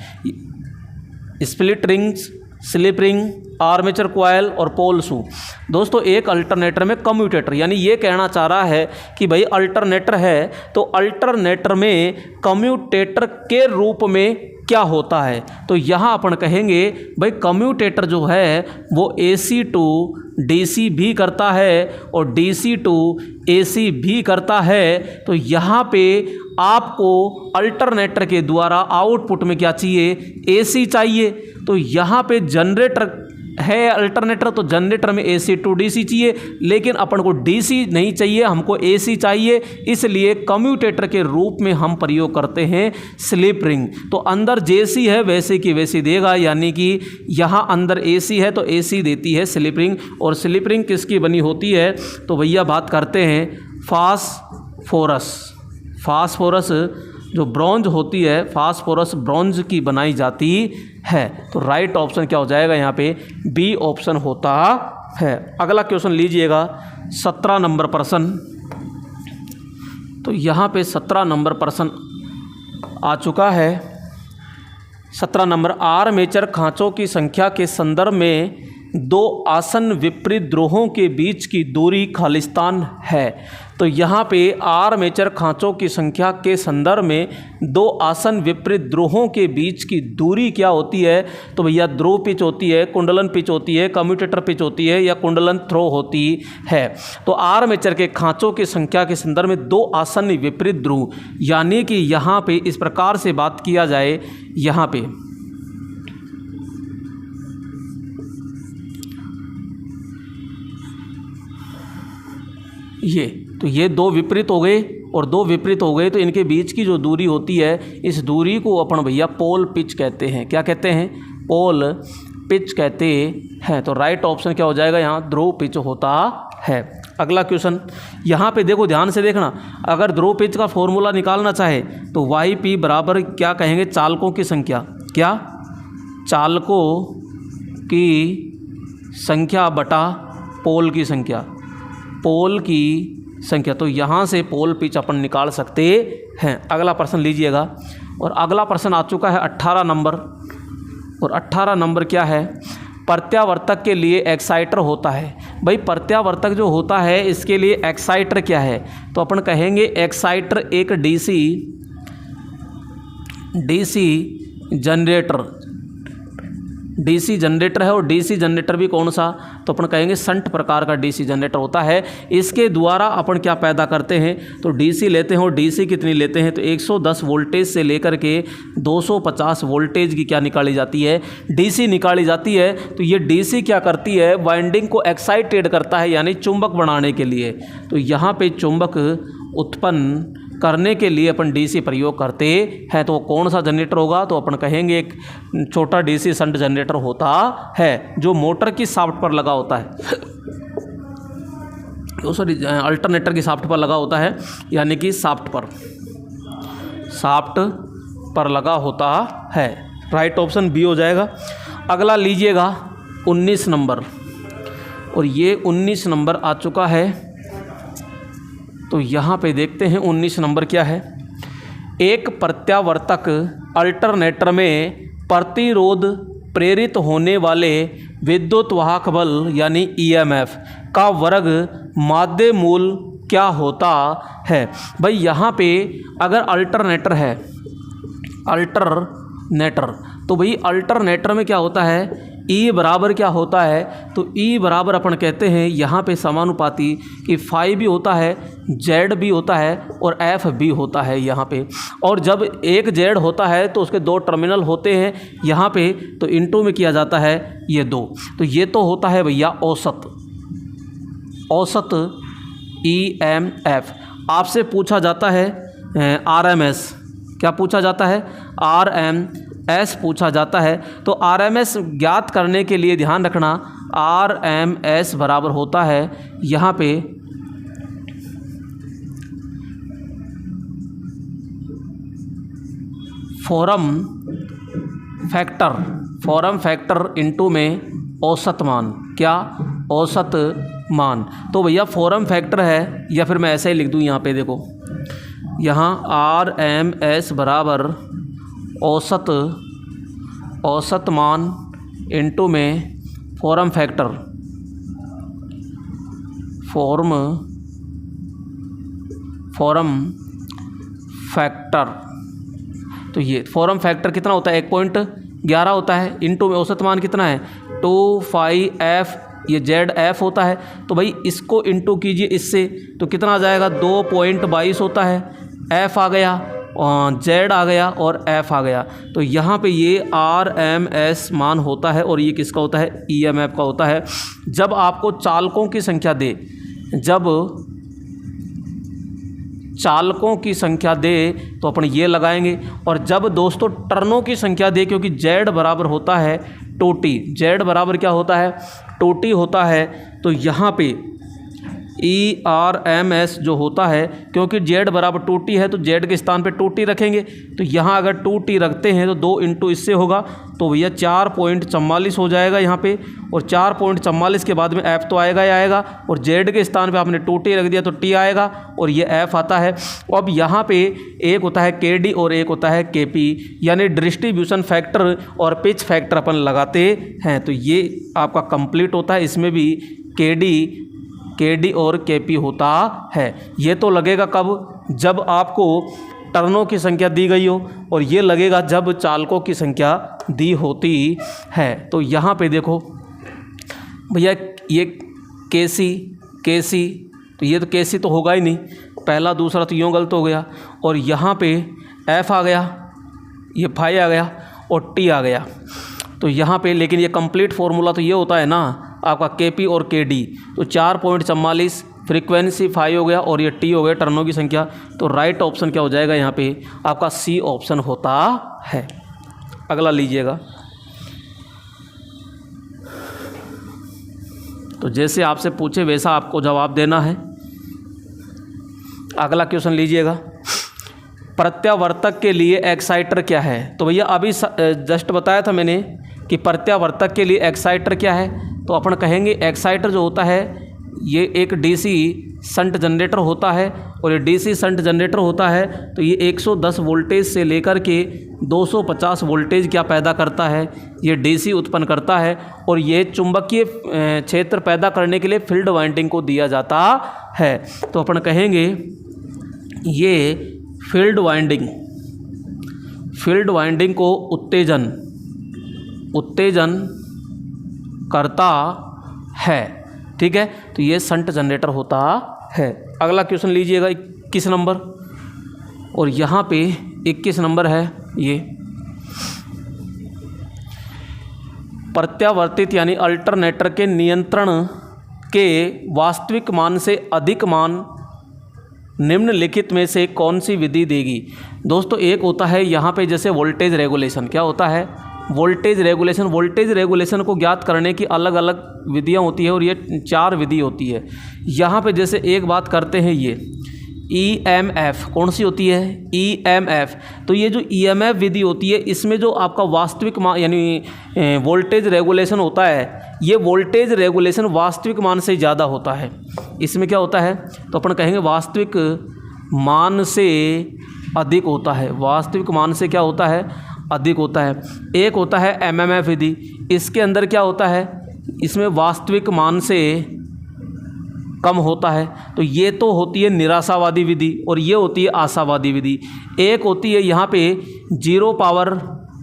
Split rings, slip ring, armature coil और पोल शू। दोस्तों एक अल्टरनेटर में कम्यूटेटर यानी ये कहना चाह रहा है कि भाई अल्टरनेटर है तो अल्टरनेटर में कम्यूटेटर के रूप में क्या होता है? तो यहाँ अपन कहेंगे भाई कम्यूटेटर जो है वो AC टू DC भी करता है और DC टू AC भी करता है। तो यहाँ पे आपको अल्टरनेटर के द्वारा आउटपुट में क्या चाहिए? AC चाहिए। तो यहाँ पे जनरेटर है अल्टरनेटर, तो जनरेटर में AC टू DC चाहिए, लेकिन अपन को DC नहीं चाहिए, हमको AC चाहिए। इसलिए कम्यूटेटर के रूप में हम प्रयोग करते हैं स्लिप रिंग। तो अंदर जैसी है वैसे की वैसी देगा, यानी कि यहाँ अंदर AC है तो AC देती है स्लिप रिंग। और स्लिप रिंग किसकी बनी होती है? तो भैया बात करते हैं फास्फोरस। फास्फोरस जो ब्रॉन्ज होती है, फास्फोरस ब्रॉन्ज की बनाई जाती है। तो राइट ऑप्शन क्या हो जाएगा यहाँ पे? बी ऑप्शन होता है। अगला क्वेश्चन लीजिएगा 17 नंबर प्रश्न। तो यहाँ पे 17 नंबर प्रश्न आ चुका है। 17 नंबर, आर्मेचर खांचों की संख्या के संदर्भ में दो आसन्न विपरीत ध्रुवों के बीच की दूरी खालिस्तान है। तो यहाँ पे आर्मेचर खांचों की संख्या के संदर्भ में दो आसन्न विपरीत ध्रुवों के बीच की दूरी क्या होती है? तो भैया ध्रुव पिच होती है, कुंडलन पिच होती है, कम्यूटेटर पिच होती है या कुंडलन थ्रो होती है। तो आर्मेचर के खांचों की संख्या के संदर्भ में दो आसन्न विपरीत ध्रुव, यानी कि यहाँ पे इस प्रकार से बात किया जाए, यहाँ पे ये दो विपरीत हो गए और दो विपरीत हो गए, तो इनके बीच की जो दूरी होती है, इस दूरी को अपन भैया पोल पिच कहते हैं। क्या कहते हैं? पोल पिच कहते हैं। तो राइट ऑप्शन क्या हो जाएगा यहाँ? ध्रुव पिच होता है। अगला क्वेश्चन यहाँ पे देखो, ध्यान से देखना। अगर ध्रुव पिच का फॉर्मूला निकालना चाहे तो YP बराबर क्या कहेंगे? चालकों की संख्या। क्या? चालकों की संख्या बटा पोल की संख्या। पोल की संख्या। तो यहाँ से पोल पिच अपन निकाल सकते हैं। अगला प्रश्न लीजिएगा और अगला प्रश्न आ चुका है 18 नंबर। और 18 नंबर क्या है? प्रत्यावर्तक के लिए एक्साइटर होता है। भाई प्रत्यावर्तक जो होता है इसके लिए एक्साइटर क्या है? तो अपन कहेंगे एक्साइटर एक DC जनरेटर। DC जनरेटर है और DC जनरेटर भी कौन सा? तो अपन कहेंगे संट प्रकार का DC जनरेटर होता है। इसके द्वारा अपन क्या पैदा करते हैं? तो DC लेते हैं और DC कितनी लेते हैं? तो 110 वोल्टेज से लेकर के 250 वोल्टेज की क्या निकाली जाती है? DC निकाली जाती है। तो ये DC क्या करती है? वाइंडिंग को एक्साइटेड करता है, यानी चुंबक बनाने के लिए। तो यहाँ पे चुंबक उत्पन्न करने के लिए अपन DC प्रयोग करते हैं। तो कौन सा जनरेटर होगा? तो अपन कहेंगे एक छोटा DC शंट जनरेटर होता है जो मोटर की शाफ्ट पर लगा होता है। तो सॉरी, अल्टरनेटर की शाफ्ट पर लगा होता है, यानी कि शाफ्ट पर लगा होता है। राइट ऑप्शन बी हो जाएगा। अगला लीजिएगा 19 नंबर। और ये 19 नंबर आ चुका है। तो यहाँ पे देखते हैं 19 नंबर क्या है। एक प्रत्यावर्तक अल्टरनेटर में प्रतिरोध प्रेरित होने वाले विद्युत वाहक बल यानी EMF का वर्ग माध्य मूल क्या होता है? भाई यहाँ पे अगर अल्टरनेटर है, अल्टरनेटर, तो भाई अल्टरनेटर में क्या होता है? ई बराबर क्या होता है, तो ई बराबर अपन कहते हैं यहाँ पे समानुपाती कि फाई भी होता है, जेड भी होता है और एफ भी होता है यहाँ पे। और जब एक जेड होता है तो उसके दो टर्मिनल होते हैं यहाँ पे, तो इनटू में किया जाता है ये दो। तो ये तो होता है भैया औसत, औसत EMF। आपसे पूछा जाता है RMS, क्या पूछा जाता है, RMS पूछा जाता है। तो RMS ज्ञात करने के लिए ध्यान रखना, RMS बराबर होता है यहाँ पे फॉरम फैक्टर इनटू में औसत मान, क्या, औसत मान। तो भैया फॉरम फैक्टर है, या फिर मैं ऐसे ही लिख दूँ यहाँ पे, देखो यहाँ RMS बराबर औसत मान इनटू में फॉरम फैक्टर, तो ये फॉरम फैक्टर कितना होता है, 1.11 होता है, इनटू में औसत मान कितना है 25F, ये ZF होता है। तो भाई इसको इनटू कीजिए इससे, तो कितना आ जाएगा 2.22 होता है, F आ गया, Z आ गया और F आ गया। तो यहाँ पे ये RMS मान होता है और ये किसका होता है, EMF का होता है। जब आपको चालकों की संख्या दे, जब चालकों की संख्या दे तो अपन ये लगाएंगे, और जब दोस्तों टर्नों की संख्या दे, क्योंकि Z बराबर होता है टोटी, Z बराबर क्या होता है, टोटी होता है। तो यहाँ पे ERMS जो होता है, क्योंकि Z बराबर 2T है तो Z के स्थान पे 2T रखेंगे। तो यहाँ अगर 2T रखते हैं तो 2 इंटू इससे होगा, तो भैया 4.44 हो जाएगा यहाँ पे। और 4.44 के बाद में F तो आएगा ही आएगा, और Z के स्थान पे आपने 2T रख दिया तो T आएगा और ये F आता है। अब यहाँ पे एक होता है KD और एक होता है KP, यानी डिस्ट्रीब्यूशन फैक्टर और पिच फैक्टर अपन लगाते हैं। तो ये आपका कंप्लीट होता है, इसमें भी KD और KP होता है। ये तो लगेगा कब, जब आपको टर्नों की संख्या दी गई हो, और ये लगेगा जब चालकों की संख्या दी होती है। तो यहाँ पे देखो भैया ये KC, तो ये तो KC तो होगा ही नहीं, पहला दूसरा तो यूँ गलत हो गया। और यहाँ पे F आ गया, ये फाई आ गया और T आ गया। तो यहाँ पे लेकिन ये कंप्लीट फार्मूला तो ये होता है ना आपका KP और KD। तो 4.44 फ्रीक्वेंसी 5 हो गया और ये T हो गया टर्नों की संख्या। तो राइट ऑप्शन क्या हो जाएगा यहाँ पे, आपका C ऑप्शन होता है। अगला लीजिएगा, तो जैसे आपसे पूछे वैसा आपको जवाब देना है। अगला क्वेश्चन लीजिएगा, प्रत्यावर्तक के लिए एक्साइटर क्या है। तो भैया अभी जस्ट बताया था मैंने कि प्रत्यावर्तक के लिए एक्साइटर क्या है। तो अपन कहेंगे एक्साइटर जो होता है ये एक DC शंट जनरेटर होता है, और ये DC शंट जनरेटर होता है तो ये 110 वोल्टेज से लेकर के 250 वोल्टेज क्या पैदा करता है, ये DC उत्पन्न करता है। और ये चुंबकीय क्षेत्र पैदा करने के लिए फील्ड वाइंडिंग को दिया जाता है। तो अपन कहेंगे ये फील्ड वाइंडिंग को उत्तेजन करता है, ठीक है। तो ये शंट जनरेटर होता है। अगला क्वेश्चन लीजिएगा 21 नंबर, और यहाँ पे 21 नंबर है ये, प्रत्यावर्तित यानी अल्टरनेटर के नियंत्रण के वास्तविक मान से अधिक मान निम्नलिखित में से कौन सी विधि देगी। दोस्तों एक होता है यहाँ पे जैसे वोल्टेज रेगुलेशन, क्या होता है वोल्टेज रेगुलेशन को ज्ञात करने की अलग अलग विधियाँ होती है, और ये 4 विधि होती है। यहाँ पे जैसे एक बात करते हैं ये EMF, कौन सी होती है EMF। तो ये जो EMF विधि होती है इसमें जो आपका वास्तविक मान यानी वोल्टेज रेगुलेशन होता है, ये वोल्टेज रेगुलेशन वास्तविक मान से ज़्यादा होता है। इसमें क्या होता है, तो अपन कहेंगे वास्तविक मान से अधिक होता है, वास्तविक मान से क्या होता है, अधिक होता है। एक होता है MMF विधि, इसके अंदर क्या होता है, इसमें वास्तविक मान से कम होता है। तो ये तो होती है निराशावादी विधि, और ये होती है आशावादी विधि। एक होती है यहाँ पे 0 पावर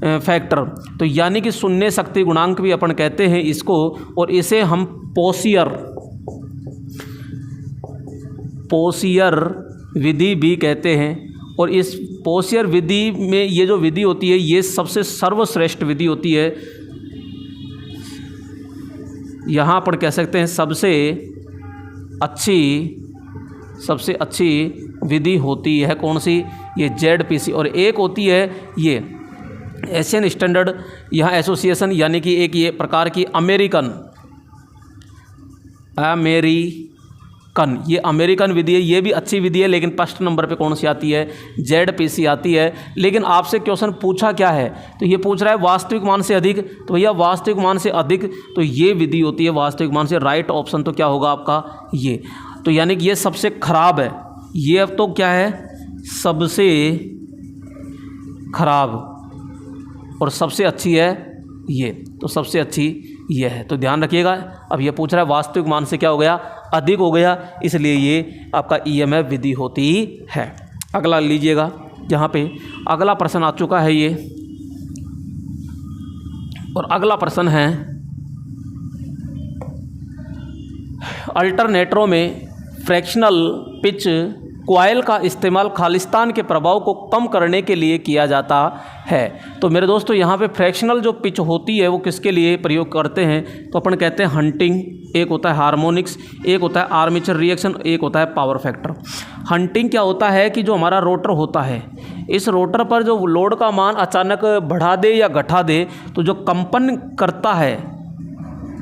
फैक्टर, तो यानी कि शून्य शक्ति गुणांक भी अपन कहते हैं इसको, और इसे हम पोसियर विधि भी कहते हैं। और इस पोसियर विधि में ये जो विधि होती है ये सबसे सर्वश्रेष्ठ विधि होती है। यहाँ पर कह सकते हैं सबसे अच्छी विधि होती है कौन सी, ये ZPC। और एक होती है ये एशियन स्टैंडर्ड यहाँ एसोसिएशन, यानी कि एक ये प्रकार की अमेरिकन, ये अमेरिकन विधि है, ये भी अच्छी विधि है। लेकिन फर्स्ट नंबर पे कौन सी आती है, ZPC आती है। लेकिन आपसे क्वेश्चन पूछा क्या है, तो ये पूछ रहा है वास्तविक मान से अधिक, तो भैया वास्तविक मान से अधिक तो ये विधि होती है वास्तविक मान से। राइट ऑप्शन तो क्या होगा आपका ये, तो यानी कि ये सबसे खराब है, ये अब तो क्या है सबसे खराब, और सबसे अच्छी है ये, तो सबसे अच्छी ये है। तो ध्यान रखिएगा, अब ये पूछ रहा है वास्तविक मान से क्या हो गया, अधिक हो गया, इसलिए ये आपका EMF विधि होती है। अगला लीजिएगा, यहाँ पे अगला प्रश्न आ चुका है ये, और अगला प्रश्न है अल्टरनेटरों में फ्रैक्शनल पिच कॉइल का इस्तेमाल खालिस्तान के प्रभाव को कम करने के लिए किया जाता है। तो मेरे दोस्तों यहाँ पे फ्रैक्शनल जो पिच होती है वो किसके लिए प्रयोग करते हैं, तो अपन कहते हैं हंटिंग, एक होता है हार्मोनिक्स, एक होता है आर्मेचर रिएक्शन, एक होता है पावर फैक्टर। हंटिंग क्या होता है कि जो हमारा रोटर होता है, इस रोटर पर जो लोड का मान अचानक बढ़ा दे या घटा दे तो जो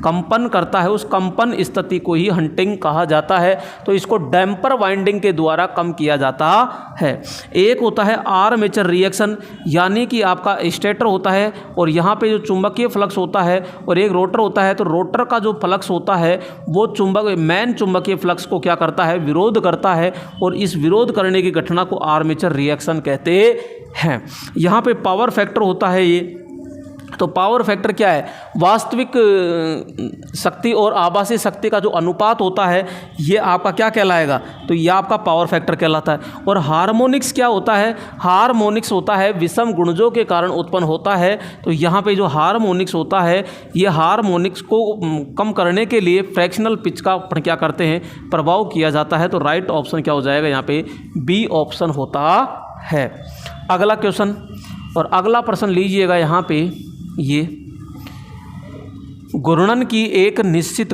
कंपन करता है उस कंपन स्थिति को ही हंटिंग कहा जाता है। तो इसको डैम्पर वाइंडिंग के द्वारा कम किया जाता है। एक होता है आर्मेचर रिएक्शन, यानी कि आपका स्टेटर होता है और यहाँ पे जो चुंबकीय फ्लक्स होता है, और एक रोटर होता है, तो रोटर का जो फ्लक्स होता है वो मेन चुंबकीय फ्लक्स को क्या करता है, विरोध करता है, और इस विरोध करने की घटना को आर्मेचर रिएक्शन कहते हैं। यहाँ पे पावर फैक्टर होता है ये, तो पावर फैक्टर क्या है, वास्तविक शक्ति और आभासी शक्ति का जो अनुपात होता है ये आपका क्या कहलाएगा, तो ये आपका पावर फैक्टर कहलाता है। और हार्मोनिक्स क्या होता है, हार्मोनिक्स होता है विषम गुणजों के कारण उत्पन्न होता है। तो यहाँ पे जो हार्मोनिक्स होता है ये हार्मोनिक्स को कम करने के लिए फ्रैक्शनल पिच का अपन क्या करते हैं, प्रभाव किया जाता है। तो राइट ऑप्शन क्या हो जाएगा यहाँ पे, बी ऑप्शन होता है। अगला क्वेश्चन और अगला प्रश्न लीजिएगा, यहाँ पे ये घूर्णन की एक निश्चित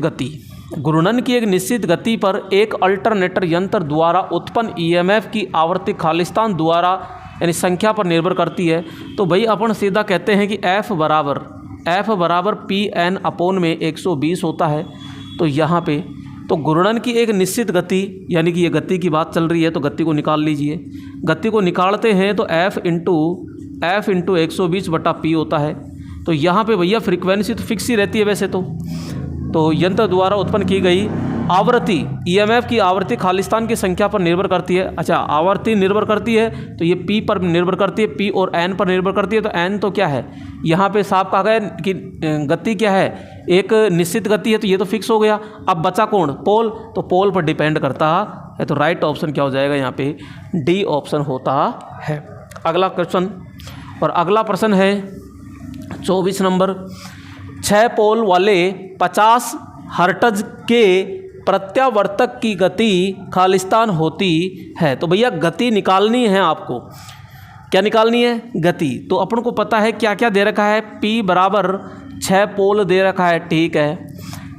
गति पर एक अल्टरनेटर यंत्र द्वारा उत्पन्न EMF की आवृत्ति खालिस्तान द्वारा यानी संख्या पर निर्भर करती है। तो भाई अपन सीधा कहते हैं कि F बराबर PN/120 होता है। तो यहाँ पे तो घूर्णन की एक निश्चित गति, यानी कि ये गति की बात चल रही है, तो गति को निकाल लीजिए। गति को निकालते हैं तो F इंटू 120/P होता है। तो यहाँ पे भैया फ्रीक्वेंसी तो फिक्स ही रहती है वैसे तो यंत्र द्वारा उत्पन्न की गई आवृत्ति EMF की आवृत्ति खालिस्तान की संख्या पर निर्भर करती है। अच्छा, आवृत्ति निर्भर करती है तो ये P पर निर्भर करती है, P और N पर निर्भर करती है। तो N तो क्या है, यहाँ पे साफ कहा गया कि गति क्या है, एक निश्चित गति है, तो ये तो फिक्स हो गया। अब बचा कौन, पोल, तो पोल पर डिपेंड करता है। तो राइट ऑप्शन क्या हो जाएगा यहाँ पे, डी ऑप्शन होता है। अगला क्वेश्चन और अगला प्रश्न है 24 नंबर, 6 पोल वाले 50 हर्ट्ज के प्रत्यावर्तक की गति खालिस्तान होती है। तो भैया गति निकालनी है आपको, क्या निकालनी है, गति। तो अपन को पता है क्या क्या दे रखा है, P बराबर 6 पोल दे रखा है, ठीक है।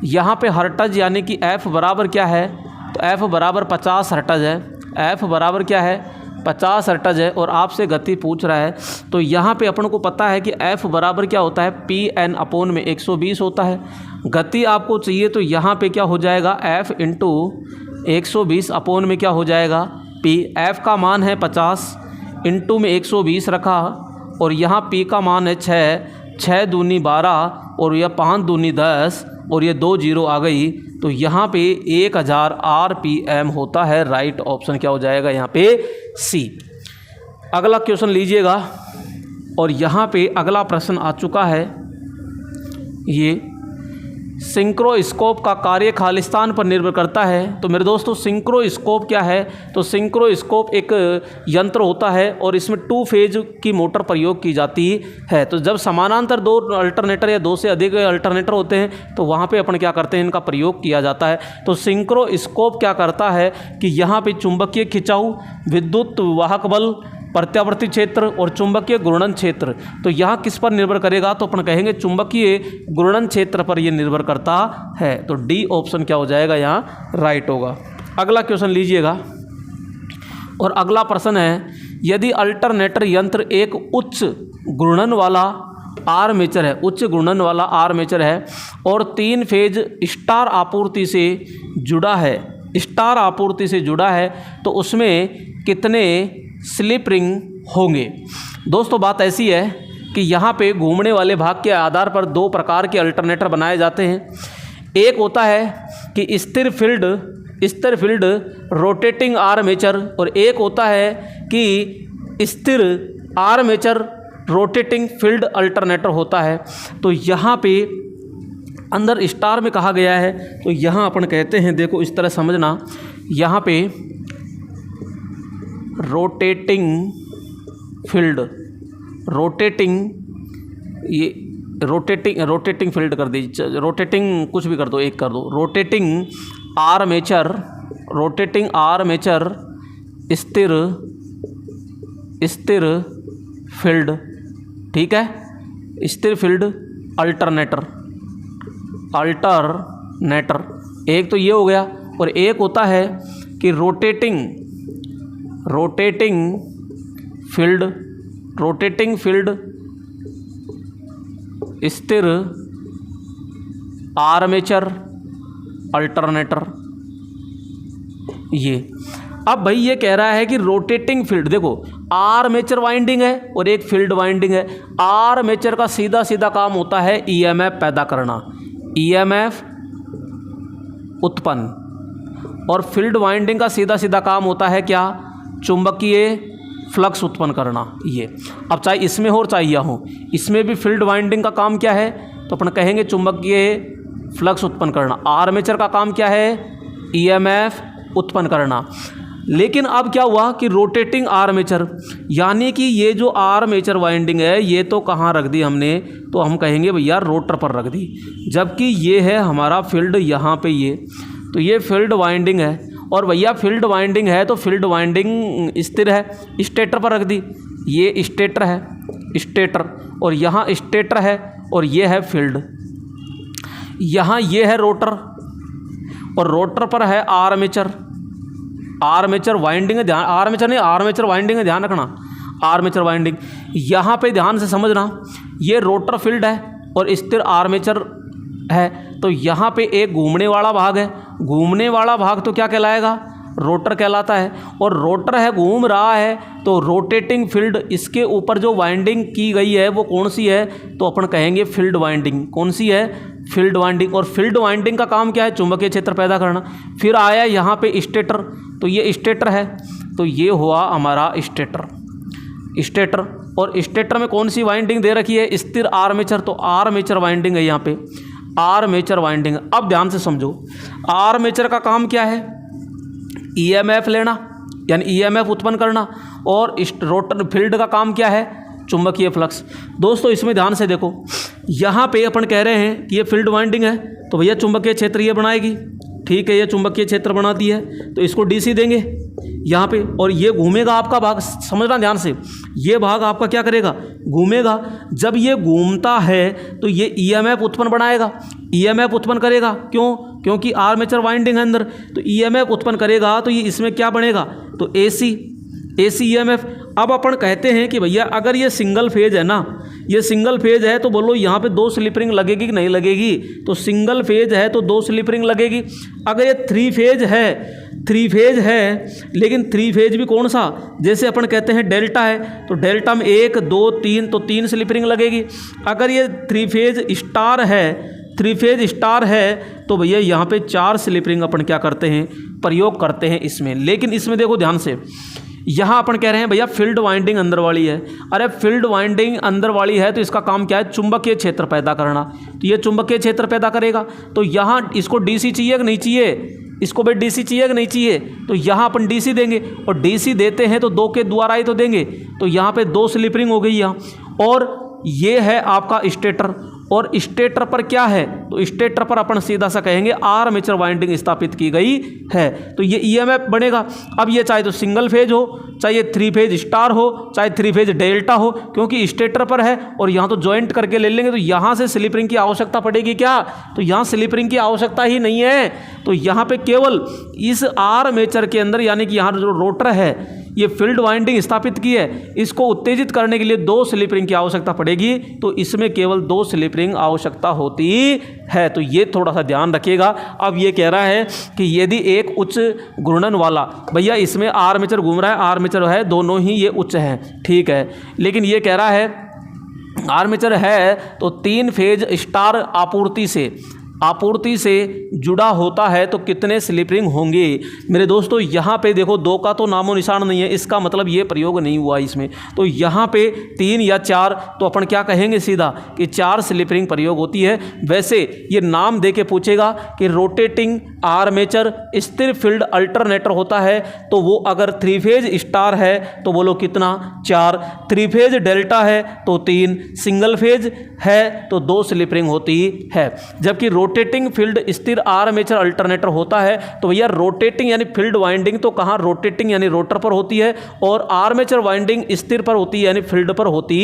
यहाँ पे हर्ट्ज यानी कि F बराबर क्या है, तो F बराबर 50 हर्ट्ज है। F बराबर क्या है, 50 हर्ट्ज है, और आपसे गति पूछ रहा है। तो यहाँ पे अपन को पता है कि F बराबर क्या होता है, PN/120 होता है। गति आपको चाहिए तो यहाँ पे क्या हो जाएगा, F इंटू 120 में क्या हो जाएगा, P। F का मान है 50, इंटू में 120 रखा, और यहाँ P का मान है 6 दूनी 12, और यह 5 दूनी 10, और ये 2 जीरो आ गई। तो यहाँ पे 1000 RPM होता है। राइट ऑप्शन क्या हो जाएगा यहाँ पे, C। अगला क्वेश्चन लीजिएगा, और यहाँ पे अगला प्रश्न आ चुका है ये सिंक्रोस्कोप का कार्य खालिस्तान पर निर्भर करता है। तो मेरे दोस्तों सिंक्रोस्कोप क्या है? तो सिंक्रोस्कोप एक यंत्र होता है और इसमें 2 फेज की मोटर प्रयोग की जाती है। तो जब समानांतर 2 अल्टरनेटर या 2 से अधिक अल्टरनेटर होते हैं तो वहाँ पे अपन क्या करते हैं, इनका प्रयोग किया जाता है। तो सिंक्रोस्कोप क्या करता है कि यहाँ पे चुंबकीय खिंचाव, विद्युत वाहक बल, प्रत्यावर्ती क्षेत्र और चुंबकीय घूर्णन क्षेत्र, तो यहाँ किस पर निर्भर करेगा? तो अपन कहेंगे चुंबकीय घूर्णन क्षेत्र पर ये निर्भर करता है। तो डी ऑप्शन क्या हो जाएगा, यहाँ राइट होगा। अगला क्वेश्चन लीजिएगा और अगला प्रश्न है, यदि अल्टरनेटर यंत्र एक उच्च घूर्णन वाला आर्मेचर है, उच्च घूर्णन वाला आर्मेचर है और 3 फेज स्टार आपूर्ति से जुड़ा है, स्टार आपूर्ति से जुड़ा है, तो उसमें कितने स्लिप रिंग होंगे? दोस्तों बात ऐसी है कि यहाँ पे घूमने वाले भाग के आधार पर 2 प्रकार के अल्टरनेटर बनाए जाते हैं। एक होता है कि स्थिर फील्ड रोटेटिंग आर्मेचर और एक होता है कि स्थिर आर्मेचर रोटेटिंग फील्ड अल्टरनेटर होता है। तो यहाँ पे अंदर स्टार में कहा गया है, तो यहाँ अपन कहते हैं, देखो इस तरह समझना, यहाँ पे रोटेटिंग फील्ड, रोटेटिंग फील्ड कर दीजिए, रोटेटिंग कुछ भी कर दो, एक कर दो, रोटेटिंग आर्मेचर स्थिर फील्ड, ठीक है, स्थिर फील्ड अल्टरनेटर, एक तो ये हो गया। और एक होता है कि रोटेटिंग फील्ड स्थिर आर्मेचर अल्टरनेटर। ये अब भाई ये कह रहा है कि रोटेटिंग फील्ड, देखो आर्मेचर वाइंडिंग है और एक फील्ड वाइंडिंग है। आर्मेचर का सीधा सीधा काम होता है ईएमएफ पैदा करना, ईएमएफ उत्पन्न, और फील्ड वाइंडिंग का सीधा सीधा काम होता है क्या? चुंबकीय फ्लक्स उत्पन्न करना। ये अब चाहे इसमें हो चाहे यह हो, इसमें भी फील्ड वाइंडिंग का काम क्या है? तो अपन कहेंगे चुंबकीय फ्लक्स उत्पन्न करना। आर्मेचर का काम क्या है? ईएमएफ उत्पन्न करना। लेकिन अब क्या हुआ कि रोटेटिंग आर्मेचर, यानी कि ये जो आर्मेचर वाइंडिंग है ये तो कहाँ रख दी हमने? तो हम कहेंगे भैया रोटर पर रख दी, जबकि ये है हमारा फील्ड यहाँ पे, ये तो ये फील्ड वाइंडिंग है। और भैया फील्ड वाइंडिंग है तो फील्ड वाइंडिंग स्थिर है, स्टेटर पर रख दी, ये स्टेटर है, स्टेटर, और यहाँ स्टेटर है और ये है फील्ड, यहाँ ये है रोटर और रोटर पर है आर्मेचर। आर्मेचर वाइंडिंग है, ध्यान, आर्मेचर नहीं, आर्मेचर वाइंडिंग है, ध्यान रखना, आर्मेचर वाइंडिंग। यहाँ पे ध्यान से समझना, ये रोटर फील्ड है और स्थिर आर्मेचर है। तो यहाँ पे एक घूमने वाला भाग है, घूमने वाला भाग तो क्या कहलाएगा? रोटर कहलाता है। और रोटर है, घूम रहा है, तो रोटेटिंग फील्ड, इसके ऊपर जो वाइंडिंग की गई है वो कौन सी है? तो अपन कहेंगे फील्ड वाइंडिंग। कौन सी है? Field winding. और फील्ड वाइंडिंग का काम क्या है? चुंबकीय क्षेत्र पैदा करना। फिर आया यहाँ पे स्टेटर, तो ये स्टेटर है, तो ये हुआ हमारा स्टेटर। और स्टेटर में कौन सी वाइंडिंग दे रखी है? स्थिर आर्मेचर, तो आर्मेचर वाइंडिंग है यहाँ पे, आर्मेचर वाइंडिंग। अब ध्यान से समझो, आर्मेचर का काम क्या है? ईएमएफ लेना, यानी ईएमएफ उत्पन्न करना। और रोटर फील्ड का काम क्या है? चुंबकीय फ्लक्स। दोस्तों इसमें ध्यान से देखो, यहाँ पे अपन कह रहे हैं कि ये फील्ड वाइंडिंग है, तो भैया चुंबकीय क्षेत्र ये बनाएगी, ठीक है, ये चुंबकीय क्षेत्र बनाती है, तो इसको डीसी देंगे यहाँ पे। और ये घूमेगा आपका भाग, समझना ध्यान से, ये भाग आपका क्या करेगा? घूमेगा। जब ये घूमता है तो ये ईएमएफ उत्पन्न बनाएगा, ईएमएफ उत्पन्न करेगा। क्यों? क्योंकि आर्मेचर वाइंडिंग है अंदर, तो ईएमएफ उत्पन्न करेगा, तो ये इसमें क्या बनेगा? तो एसी ईएमएफ। अब अपन कहते हैं कि भैया अगर ये सिंगल फेज है ना, ये सिंगल फेज है, तो बोलो यहाँ पे 2 स्लिप रिंग लगेगी कि नहीं लगेगी? तो सिंगल फेज है तो 2 स्लिप रिंग लगेगी। अगर ये 3 फेज है, लेकिन 3 फेज भी कौन सा? जैसे अपन कहते हैं डेल्टा है, तो डेल्टा में 1 2 3, तो 3 स्लिप रिंग लगेगी। अगर ये 3 फेज स्टार है तो भैया यहाँ पे 4 स्लिप रिंग अपन क्या करते हैं? प्रयोग करते हैं इसमें। लेकिन इसमें देखो ध्यान से, यहाँ अपन कह रहे हैं भैया फील्ड वाइंडिंग अंदर वाली है। अरे फील्ड वाइंडिंग अंदर वाली है तो इसका काम क्या है, चुंबकीय क्षेत्र पैदा करना। तो ये चुंबकीय क्षेत्र पैदा करेगा। तो यहाँ इसको डीसी चाहिए कि नहीं चाहिए, इसको भाई डीसी चाहिए कि नहीं चाहिए, तो यहाँ अपन डीसी देंगे। और डीसी देते हैं तो 2 के द्वारा ही तो देंगे। तो यहाँ पे 2 स्लिप रिंग हो गई यहाँ। और ये है आपका स्टेटर। और स्टेटर पर क्या है, तो स्टेटर पर अपन सीधा सा कहेंगे आर्मेचर वाइंडिंग स्थापित की गई है। तो ये ईएमएफ बनेगा। अब ये चाहे तो सिंगल फेज हो, चाहे 3 फेज स्टार हो, चाहे 3 फेज डेल्टा हो, क्योंकि स्टेटर पर है और यहाँ तो जॉइंट करके ले लेंगे। तो यहाँ से स्लिप रिंग की आवश्यकता पड़ेगी क्या, तो यहाँ स्लिप रिंग की आवश्यकता ही नहीं है। तो यहाँ पे केवल इस आर्मेचर के अंदर, यानी कि यहाँ जो रोटर है ये फील्ड वाइंडिंग स्थापित की है, इसको उत्तेजित करने के लिए 2 स्लिप रिंग की आवश्यकता पड़ेगी। तो इसमें केवल 2 स्लिप रिंग आवश्यकता होती है। तो ये थोड़ा सा ध्यान रखिएगा। अब ये कह रहा है कि यदि एक उच्च घूर्णन वाला, भैया इसमें आर्मेचर घूम रहा है, आर्मेचर है, दोनों ही ये उच्च हैं, ठीक है। लेकिन ये कह रहा है आर्मेचर है तो 3 फेज स्टार आपूर्ति से जुड़ा होता है तो कितने स्लिप रिंग होंगे। मेरे दोस्तों यहाँ पे देखो 2 का तो नामो निशान नहीं है, इसका मतलब ये प्रयोग नहीं हुआ इसमें। तो यहाँ पे 3 या 4, तो अपन क्या कहेंगे सीधा कि 4 स्लिप रिंग प्रयोग होती है। वैसे ये नाम दे के पूछेगा कि रोटेटिंग आर्मेचर स्थिर फील्ड अल्टरनेटर होता है, तो वो अगर 3 फेज स्टार है तो बोलो कितना, 4, 3 फेज डेल्टा है तो 3, सिंगल फेज है तो 2 स्लिप रिंग होती है। जबकि रोटेटिंग फील्ड स्थिर आर्मेचर अल्टरनेटर होता है तो भैया रोटेटिंग यानी फील्ड वाइंडिंग तो कहाँ, रोटेटिंग यानी रोटर पर होती है, और आर्मेचर वाइंडिंग स्थिर पर होती है यानी फील्ड पर होती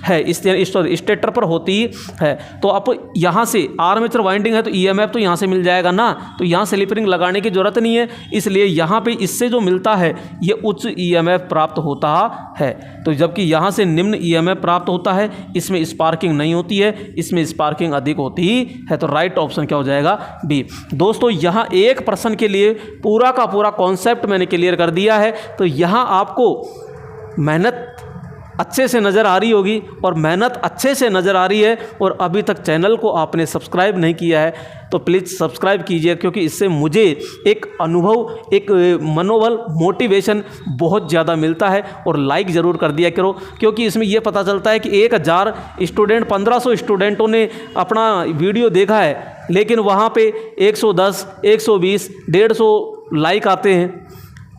है, स्टेटर पर होती है। तो अब यहाँ से आर्मेचर वाइंडिंग है तो ईएमएफ तो यहाँ से मिल जाएगा ना, तो यहाँ स्लिप रिंग लगाने की जरूरत नहीं है। इसलिए यहाँ पे इससे जो मिलता है ये उच्च ईएमएफ प्राप्त होता है। तो जबकि यहाँ से निम्न ईएमएफ प्राप्त होता है, इसमें स्पार्किंग नहीं होती है, इसमें स्पार्किंग अधिक होती है। तो राइट ऑप्शन क्या हो जाएगा, बी। दोस्तों यहाँ एक प्रश्न के लिए पूरा का पूरा कॉन्सेप्ट मैंने क्लियर कर दिया है। तो यहाँ आपको मेहनत अच्छे से नज़र आ रही होगी, और मेहनत अच्छे से नज़र आ रही है, और अभी तक चैनल को आपने सब्सक्राइब नहीं किया है तो प्लीज़ सब्सक्राइब कीजिए, क्योंकि इससे मुझे एक अनुभव, एक मनोबल, मोटिवेशन बहुत ज़्यादा मिलता है। और लाइक ज़रूर कर दिया करो, क्योंकि इसमें यह पता चलता है कि 1000 स्टूडेंट, 1500 स्टूडेंटों ने अपना वीडियो देखा है, लेकिन वहाँ पे 110, 120, 150 लाइक आते हैं।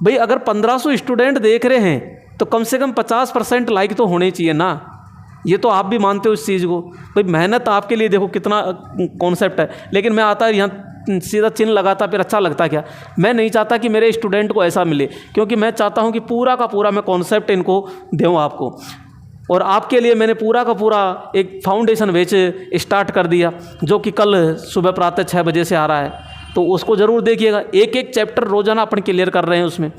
भाई अगर 1500 स्टूडेंट देख रहे हैं तो कम से कम 50% लाइक तो होने चाहिए ना। ये तो आप भी मानते हो इस चीज़ को। भाई मेहनत आपके लिए देखो कितना कॉन्सेप्ट है, लेकिन मैं आता है यहाँ सीधा चिन्ह लगाता, फिर अच्छा लगता क्या। मैं नहीं चाहता कि मेरे स्टूडेंट को ऐसा मिले, क्योंकि मैं चाहता हूँ कि पूरा का पूरा मैं कॉन्सेप्ट इनको दूँ आपको। और आपके लिए मैंने पूरा का पूरा एक फाउंडेशन बैच स्टार्ट कर दिया, जो कि कल सुबह प्रातः 6 बजे से आ रहा है। तो उसको ज़रूर देखिएगा। एक चैप्टर रोज़ाना अपन क्लियर कर रहे हैं उसमें।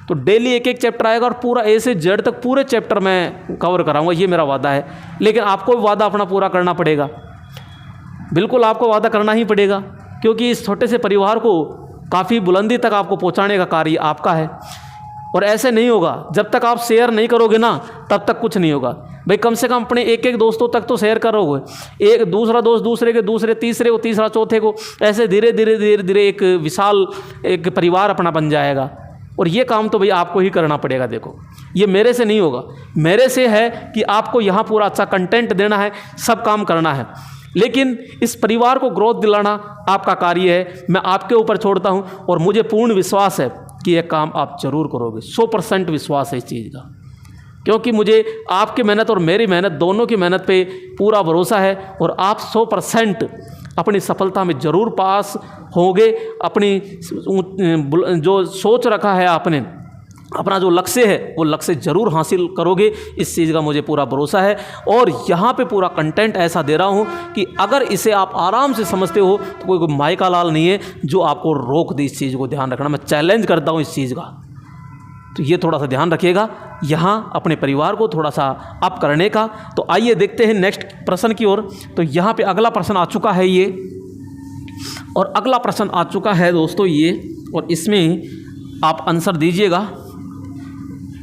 तो डेली एक चैप्टर आएगा, और पूरा ए से जेड तक पूरे चैप्टर मैं कवर कराऊंगा, ये मेरा वादा है। लेकिन आपको भी वादा अपना पूरा करना पड़ेगा, बिल्कुल आपको वादा करना ही पड़ेगा, क्योंकि इस छोटे से परिवार को काफ़ी बुलंदी तक आपको पहुंचाने का कार्य आपका है। और ऐसे नहीं होगा, जब तक आप शेयर नहीं करोगे ना, तब तक कुछ नहीं होगा। भाई कम से कम अपने एक दोस्तों तक तो शेयर करोगे, एक दूसरा दोस्त दूसरे के दूसरे, तीसरे को, तीसरा चौथे को, ऐसे धीरे धीरे एक विशाल एक परिवार अपना बन जाएगा। और ये काम तो भाई आपको ही करना पड़ेगा। देखो ये मेरे से नहीं होगा, मेरे से है कि आपको यहाँ पूरा अच्छा कंटेंट देना है, सब काम करना है, लेकिन इस परिवार को ग्रोथ दिलाना आपका कार्य है। मैं आपके ऊपर छोड़ता हूँ, और मुझे पूर्ण विश्वास है कि यह काम आप जरूर करोगे। 100% विश्वास है इस चीज़ का, क्योंकि मुझे आपकी मेहनत और मेरी मेहनत, दोनों की मेहनत पे पूरा भरोसा है। और आप 100% अपनी सफलता में ज़रूर पास होंगे। अपनी जो सोच रखा है आपने, अपना जो लक्ष्य है, वो लक्ष्य ज़रूर हासिल करोगे, इस चीज़ का मुझे पूरा भरोसा है। और यहाँ पे पूरा कंटेंट ऐसा दे रहा हूँ कि अगर इसे आप आराम से समझते हो तो कोई माई का लाल नहीं है जो आपको रोक दे। इस चीज़ को ध्यान रखना, मैं चैलेंज करता हूँ इस चीज़ का। तो ये थोड़ा सा ध्यान रखिएगा यहाँ अपने परिवार को थोड़ा सा अप करने का। तो आइए देखते हैं नेक्स्ट प्रश्न की ओर। तो यहाँ पे अगला प्रश्न आ चुका है ये, और अगला प्रश्न आ चुका है दोस्तों ये, और इसमें आप आंसर दीजिएगा।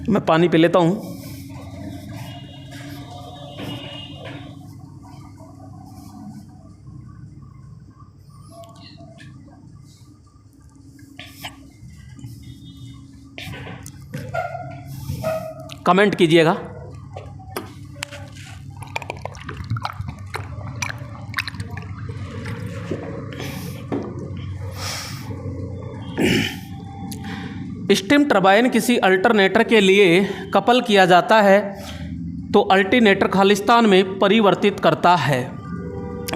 मैं पानी पी लेता हूँ। कमेंट कीजिएगा। स्टीम टरबाइन किसी अल्टरनेटर के लिए कपल किया जाता है तो अल्टरनेटर खालिस्तान में परिवर्तित करता है।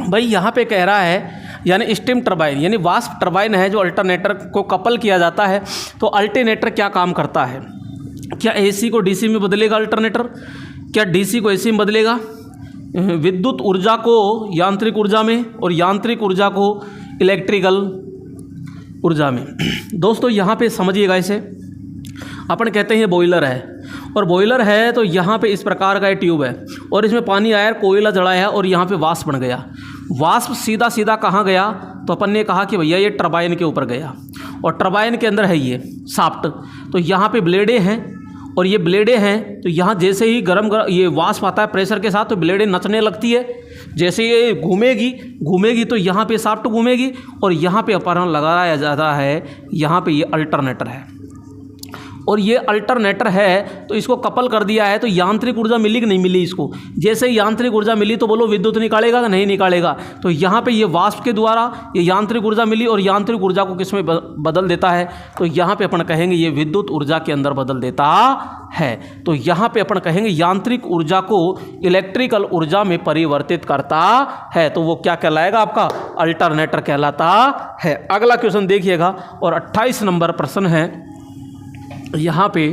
भाई यहाँ पे कह रहा है यानी स्टीम टरबाइन यानी वाष्प टरबाइन है जो अल्टरनेटर को कपल किया जाता है तो अल्टरनेटर क्या काम करता है? क्या एसी को डीसी में बदलेगा अल्टरनेटर? क्या डीसी को एसी में बदलेगा? विद्युत ऊर्जा को यांत्रिक ऊर्जा में और यांत्रिक ऊर्जा को इलेक्ट्रिकल ऊर्जा में। दोस्तों यहाँ पे समझिएगा, इसे अपन कहते हैं बॉयलर है और बॉयलर है तो यहाँ पे इस प्रकार का ट्यूब है और इसमें पानी आया, कोयला जला है और यहाँ पे वाष्प बन गया। वाष्प सीधा सीधा कहाँ गया? तो अपन ने कहा कि भैया ये टरबाइन के ऊपर गया और टरबाइन के अंदर है ये शाफ्ट, तो यहाँ पे ब्लेडें हैं और ये ब्लेडें हैं तो यहाँ जैसे ही गरम ये वाष्प आता है प्रेशर के साथ तो ब्लेडें नचने लगती है। जैसे ये घूमेगी तो यहाँ पे शाफ्ट घूमेगी और यहाँ पे अपहरण लगाया जाता है। यहाँ पे ये अल्टरनेटर है और ये अल्टरनेटर है तो इसको कपल कर दिया है तो यांत्रिक ऊर्जा मिली कि नहीं मिली? इसको जैसे ही यांत्रिक ऊर्जा मिली तो बोलो विद्युत निकालेगा कि नहीं निकालेगा? तो यहाँ पे ये वाष्प के द्वारा ये यांत्रिक ऊर्जा मिली और यांत्रिक ऊर्जा को किस में बदल देता है? तो यहाँ पे अपन कहेंगे ये विद्युत ऊर्जा के अंदर बदल देता है। तो यहाँ पे अपन कहेंगे यांत्रिक ऊर्जा को इलेक्ट्रिकल ऊर्जा में परिवर्तित करता है। तो वो क्या कहलाएगा? आपका अल्टरनेटर कहलाता है। अगला क्वेश्चन देखिएगा और 28 नंबर प्रश्न है। यहाँ पे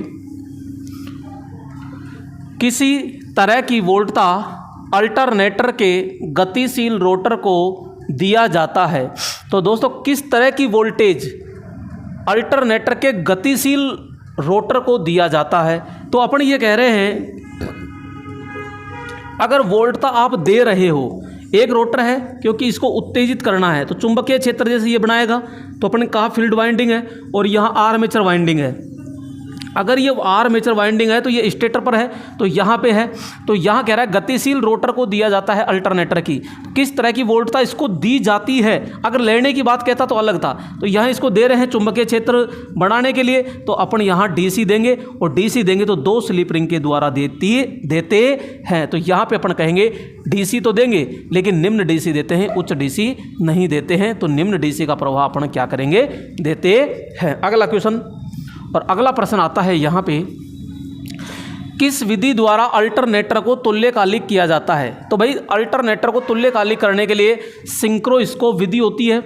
किसी तरह की वोल्टता अल्टरनेटर के गतिशील रोटर को दिया जाता है। तो दोस्तों किस तरह की वोल्टेज अल्टरनेटर के गतिशील रोटर को दिया जाता है? तो अपन ये कह रहे हैं अगर वोल्टता आप दे रहे हो, एक रोटर है क्योंकि इसको उत्तेजित करना है तो चुंबकीय क्षेत्र जैसे ये बनाएगा तो अपन ने कहा फील्ड वाइंडिंग है और यहाँ आर्मेचर वाइंडिंग है। अगर ये आर्मेचर वाइंडिंग है तो ये स्टेटर पर है तो यहाँ पे है। तो यहाँ कह रहा है गतिशील रोटर को दिया जाता है अल्टरनेटर की। किस तरह की वोल्टता इसको दी जाती है? अगर लेने की बात कहता तो अलग था, तो यहाँ इसको दे रहे हैं चुंबकीय क्षेत्र बढ़ाने के लिए तो अपन यहाँ डीसी देंगे और डीसी देंगे तो 2 स्लिप रिंग के द्वारा देते हैं। तो यहाँ पे अपन कहेंगे डीसी तो देंगे लेकिन निम्न डीसी देते हैं, उच्च डीसी नहीं देते हैं। तो निम्न डीसी का प्रभाव अपन क्या करेंगे? देते हैं। अगला क्वेश्चन और अगला प्रश्न आता है यहाँ पे, किस विधि द्वारा अल्टरनेटर को तुल्यकालिक किया जाता है? तो भाई अल्टरनेटर को तुल्यकालिक करने के लिए सिंक्रोस्कोप विधि होती है,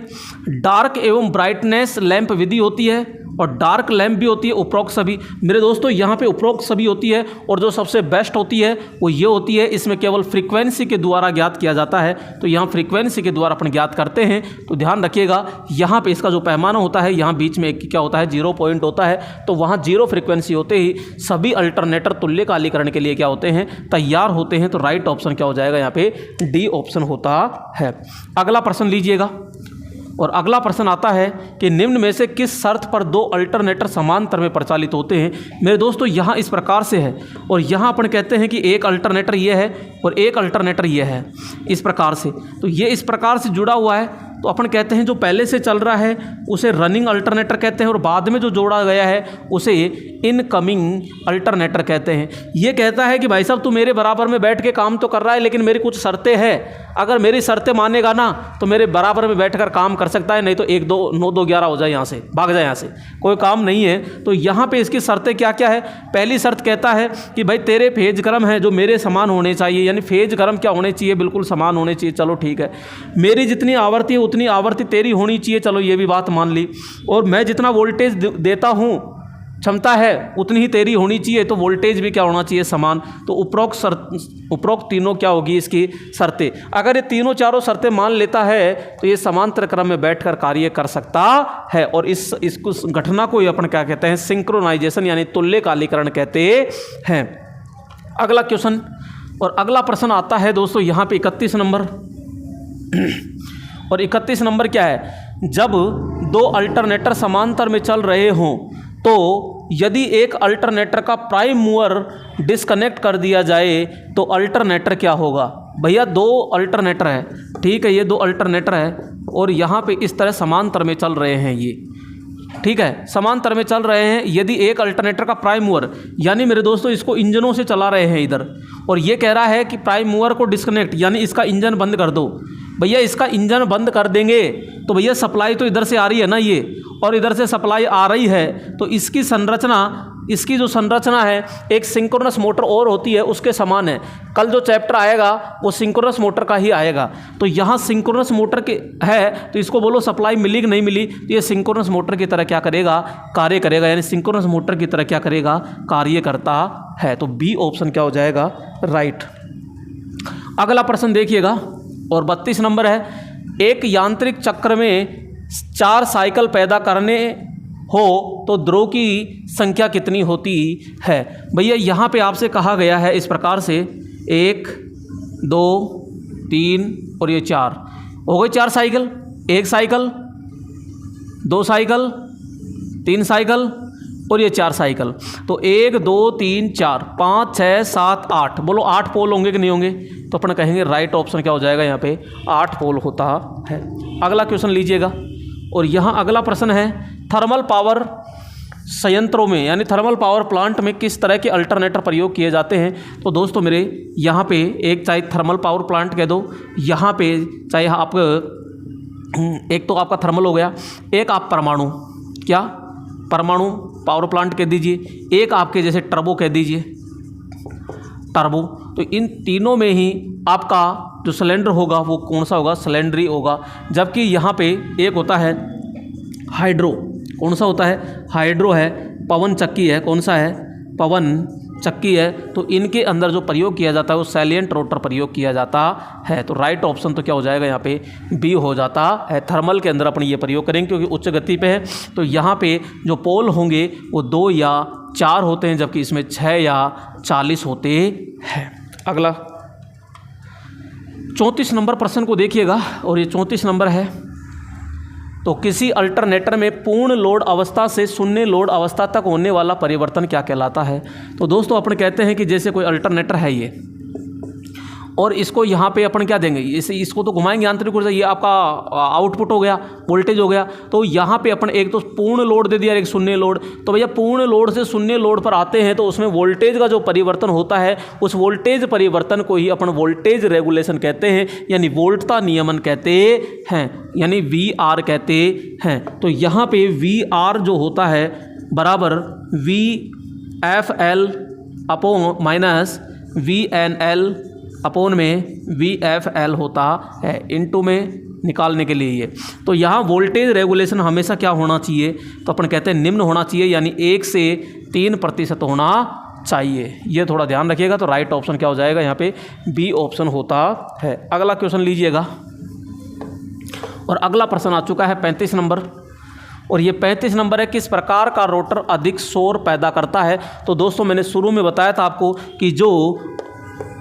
डार्क एवं ब्राइटनेस लैंप विधि होती है और डार्क लैंप भी होती है। उपरोक्त सभी मेरे दोस्तों यहाँ पे उपरोक्त सभी होती है और जो सबसे बेस्ट होती है वो ये होती है, इसमें केवल फ्रीक्वेंसी के द्वारा ज्ञात किया जाता है। तो यहाँ फ्रीक्वेंसी के द्वारा अपन ज्ञात करते हैं। तो ध्यान रखिएगा यहाँ पे इसका जो पैमाना होता है यहाँ बीच में एक क्या होता है? 0 पॉइंट होता है। तो वहाँ 0 फ्रीक्वेंसी होते ही सभी अल्टरनेटर तुल्यकालीकरण के लिए क्या होते हैं? तैयार होते हैं। तो राइट ऑप्शन क्या हो जाएगा? यहाँ पे डी ऑप्शन होता है। अगला प्रश्न लीजिएगा और अगला प्रश्न आता है कि निम्न में से किस शर्त पर 2 अल्टरनेटर समांतर में प्रचालित होते हैं? मेरे दोस्तों यहाँ इस प्रकार से है और यहाँ अपन कहते हैं कि एक अल्टरनेटर ये है और एक अल्टरनेटर ये है, इस प्रकार से। तो ये इस प्रकार से जुड़ा हुआ है तो अपन कहते हैं जो पहले से चल रहा है उसे रनिंग अल्टरनेटर कहते हैं और बाद में जो जोड़ा गया है उसे इनकमिंग अल्टरनेटर कहते हैं। ये कहता है कि भाई साहब तू मेरे बराबर में बैठ के काम तो कर रहा है लेकिन मेरी कुछ शर्तें हैं, अगर मेरी शर्तें मानेगा ना तो मेरे बराबर में बैठकर काम कर सकता है, नहीं तो 1 2 9 2 11 हो जाए, यहाँ से भाग जाए, यहाँ से कोई काम नहीं है। तो यहाँ पे इसकी शर्तें क्या क्या है? पहली शर्त कहता है कि भाई तेरे फेज क्रम है जो मेरे समान होने चाहिए, यानी फेज क्रम क्या होने चाहिए? बिल्कुल समान होने चाहिए। चलो ठीक है। मेरी जितनी आवृत्ति है उतनी आवृत्ति तेरी होनी चाहिए, चलो ये भी बात मान ली। और मैं जितना वोल्टेज देता हूँ क्षमता है उतनी ही तेरी होनी चाहिए, तो वोल्टेज भी क्या होना चाहिए? समान। तो उपरोक्त तीनों क्या होगी इसकी शर्तें? अगर ये तीनों चारों शर्तें मान लेता है तो ये समांतर क्रम में बैठकर कार्य कर सकता है। और इस घटना को अपन क्या कहते हैं? सिंक्रोनाइजेशन यानी तुल्यकालीकरण कहते हैं। अगला क्वेश्चन और अगला प्रश्न आता है दोस्तों यहाँ पे 31 नंबर। और 31 नंबर क्या है? जब 2 अल्टरनेटर समांतर में चल रहे हों तो यदि एक अल्टरनेटर का प्राइम मूवर डिस्कनेक्ट कर दिया जाए तो अल्टरनेटर क्या होगा? भैया 2 अल्टरनेटर है, ठीक है, ये 2 अल्टरनेटर है और यहाँ पे इस तरह समांतर में चल रहे हैं ये, ठीक है, समांतर में चल रहे हैं। यदि एक अल्टरनेटर का प्राइम मूवर, यानी मेरे दोस्तों इसको इंजनों से चला रहे हैं इधर, और ये कह रहा है कि प्राइम मूवर को डिस्कनेक्ट, यानी इसका इंजन बंद कर दो। भैया इसका इंजन बंद कर देंगे तो भैया सप्लाई तो इधर से आ रही है ना ये, और इधर से सप्लाई आ रही है, तो इसकी संरचना, इसकी जो संरचना है एक सिंक्रोनस मोटर और होती है उसके समान है। कल जो चैप्टर आएगा वो सिंक्रोनस मोटर का ही आएगा। तो यहाँ सिंक्रोनस मोटर के है तो इसको बोलो सप्लाई मिली कि नहीं मिली, तो ये सिंक्रोनस मोटर की तरह क्या करेगा, कार्य करेगा, यानी सिंक्रोनस मोटर की तरह क्या करेगा, कार्य करता है। तो बी ऑप्शन क्या हो जाएगा, राइट। अगला प्रश्न देखिएगा, और 32 नंबर है, एक यांत्रिक चक्र में 4 साइकिल पैदा करने हो तो ध्रुव की संख्या कितनी होती है। भैया यहाँ पे आपसे कहा गया है इस प्रकार से 1 2 3 और ये 4 हो गए 4 साइकिल, 1 साइकिल, 2 साइकिल, 3 साइकिल और ये 4 साइकिल। तो 1 2 3 4 5 6 7 8, बोलो 8 पोल होंगे कि नहीं होंगे, तो अपन कहेंगे राइट ऑप्शन क्या हो जाएगा यहाँ पे, 8 पोल होता है। अगला क्वेश्चन लीजिएगा, और यहाँ अगला प्रश्न है, थर्मल पावर संयंत्रों में यानी थर्मल पावर प्लांट में किस तरह के अल्टरनेटर प्रयोग किए जाते हैं। तो दोस्तों मेरे यहाँ पे एक चाहे थर्मल पावर प्लांट कह दो, यहाँ पे चाहे आप एक तो आपका थर्मल हो गया, एक आप परमाणु, क्या परमाणु पावर प्लांट कह दीजिए, एक आपके जैसे टर्बो कह दीजिए, टर्बो। तो इन तीनों में ही आपका जो सिलेंडर होगा वो कौन सा होगा, सिलेंडरी होगा। जबकि यहाँ पे एक होता है हाइड्रो, कौन सा होता है, हाइड्रो है, पवन चक्की है, कौन सा है, पवन चक्की है। तो इनके अंदर जो प्रयोग किया जाता है वो सैलिएंट रोटर प्रयोग किया जाता है। तो राइट ऑप्शन तो क्या हो जाएगा यहाँ पे, बी हो जाता है। थर्मल के अंदर अपन ये प्रयोग करेंगे क्योंकि उच्च गति पे है। तो यहाँ पे जो पोल होंगे वो 2 या 4 होते हैं, जबकि इसमें 6 या 40 होते हैं। अगला 34 नंबर प्रश्न को देखिएगा, और ये 34 नंबर है, तो किसी अल्टरनेटर में पूर्ण लोड अवस्था से शून्य लोड अवस्था तक होने वाला परिवर्तन क्या कहलाता है। तो दोस्तों अपन कहते हैं कि जैसे कोई अल्टरनेटर है ये, और इसको यहाँ पे अपन क्या देंगे, इसको तो घुमाएंगे यांत्रिक ऊर्जा, ये आपका आउटपुट हो गया, वोल्टेज हो गया। तो यहाँ पे अपन एक तो पूर्ण लोड दे दिया, एक शून्य लोड। तो भैया पूर्ण लोड से शून्य लोड पर आते हैं तो उसमें वोल्टेज का जो परिवर्तन होता है उस वोल्टेज परिवर्तन को ही अपन वोल्टेज रेगुलेशन कहते हैं, यानी वोल्टता नियमन कहते हैं, यानी VR कहते हैं। तो यहाँ पे VR जो होता है बराबर VFL upon minus VNL upon में VFL होता है, इनटू में निकालने के लिए ये। तो यहाँ वोल्टेज रेगुलेशन हमेशा क्या होना चाहिए, तो अपन कहते हैं निम्न होना चाहिए, यानी 1 से 3% होना चाहिए। ये थोड़ा ध्यान रखिएगा। तो राइट ऑप्शन क्या हो जाएगा यहाँ पे, बी ऑप्शन होता है। अगला क्वेश्चन लीजिएगा, और अगला प्रश्न आ चुका है 35 नंबर, और ये 35 नंबर है, किस प्रकार का रोटर अधिक शोर पैदा करता है। तो दोस्तों मैंने शुरू में बताया था आपको कि जो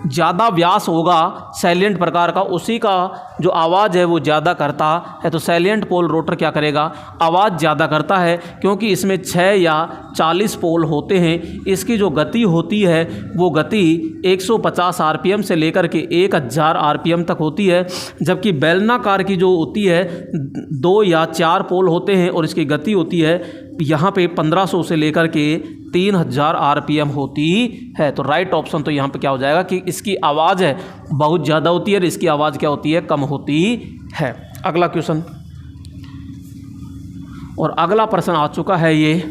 ज़्यादा व्यास होगा सैलिएंट प्रकार का, उसी का जो आवाज़ है वो ज़्यादा करता है। तो सैलिएंट पोल रोटर क्या करेगा, आवाज़ ज़्यादा करता है, क्योंकि इसमें 6 या 40 पोल होते हैं। इसकी जो गति होती है वो गति 150 RPM से लेकर के 1000 RPM तक होती है। जबकि बेलनाकार की जो होती है 2 या 4 पोल होते हैं, और इसकी गति होती है यहाँ पे 1500 से लेकर के 3000 RPM होती है। तो राइट ऑप्शन तो यहाँ पे क्या हो जाएगा कि इसकी आवाज़ है बहुत ज़्यादा होती है और इसकी आवाज़ क्या होती है, कम होती है। अगला क्वेश्चन, और अगला प्रश्न आ चुका है, ये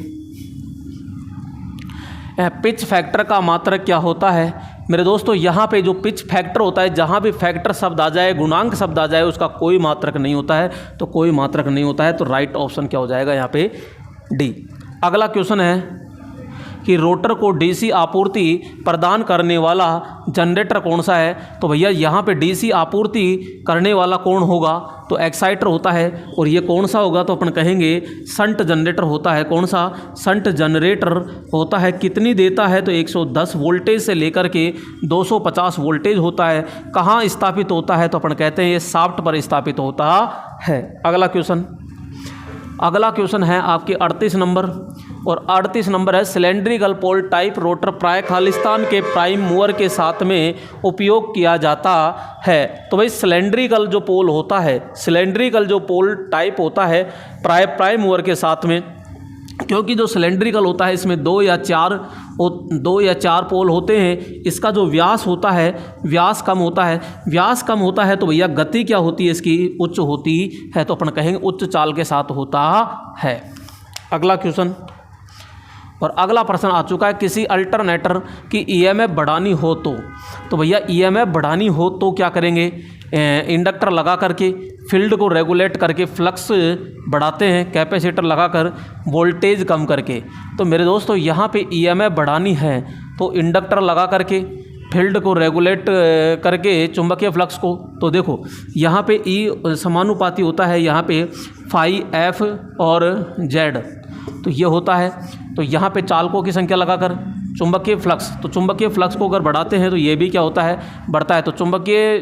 पिच फैक्टर का मात्रक क्या होता है। मेरे दोस्तों यहाँ पे जो पिच फैक्टर होता है, जहाँ भी फैक्टर शब्द आ जाए, गुणांक शब्द आ जाए, उसका कोई मात्रक नहीं होता है। तो कोई मात्रक नहीं होता है, तो राइट ऑप्शन क्या हो जाएगा यहाँ पे, डी। अगला क्वेश्चन है कि रोटर को डीसी आपूर्ति प्रदान करने वाला जनरेटर कौन सा है। तो भैया यहाँ पे डीसी आपूर्ति करने वाला कौन होगा, तो एक्साइटर होता है। और ये कौन सा होगा, तो अपन कहेंगे शंट जनरेटर होता है। कौन सा, शंट जनरेटर होता है। कितनी देता है, तो 110 वोल्टेज से लेकर के 250 वोल्टेज होता है। कहाँ स्थापित होता है, तो अपन कहते हैं ये शाफ्ट पर स्थापित होता है। अगला क्वेश्चन है आपके 38 नंबर, और 38 नंबर है, सिलेंड्रिकल पोल टाइप रोटर प्राय खालिस्तान के प्राइम मूवर के साथ में उपयोग किया जाता है। तो भाई सिलेंड्रिकल जो पोल टाइप होता है प्राइम मूवर के साथ में क्योंकि जो सिलेंड्रिकल होता है इसमें दो या चार पोल होते हैं, इसका जो व्यास होता है व्यास कम होता है। व्यास कम होता है तो भैया गति क्या होती है इसकी, उच्च होती है। तो अपन कहेंगे उच्च चाल के साथ होता है। अगला क्वेश्चन और अगला प्रश्न आ चुका है, किसी अल्टरनेटर की ईएमएफ बढ़ानी हो तो भैया ईएमएफ बढ़ानी हो तो क्या करेंगे, इंडक्टर लगा करके फील्ड को रेगुलेट करके फ्लक्स बढ़ाते हैं, कैपेसिटर लगाकर वोल्टेज कम करके। तो मेरे दोस्तों यहाँ पे ईएमएफ बढ़ानी है तो इंडक्टर लगा करके फील्ड को रेगुलेट करके चुंबकीय फ्लक्स को, तो देखो यहाँ पे ई समानुपाती होता है, यहाँ पे फाई एफ और जेड, तो ये होता है। तो यहाँ पे चालकों की संख्या लगाकर चुंबकीय फ्लक्स, तो चुंबकीय फ्लक्स को अगर बढ़ाते हैं तो ये भी क्या होता है, बढ़ता है। तो चुंबकीय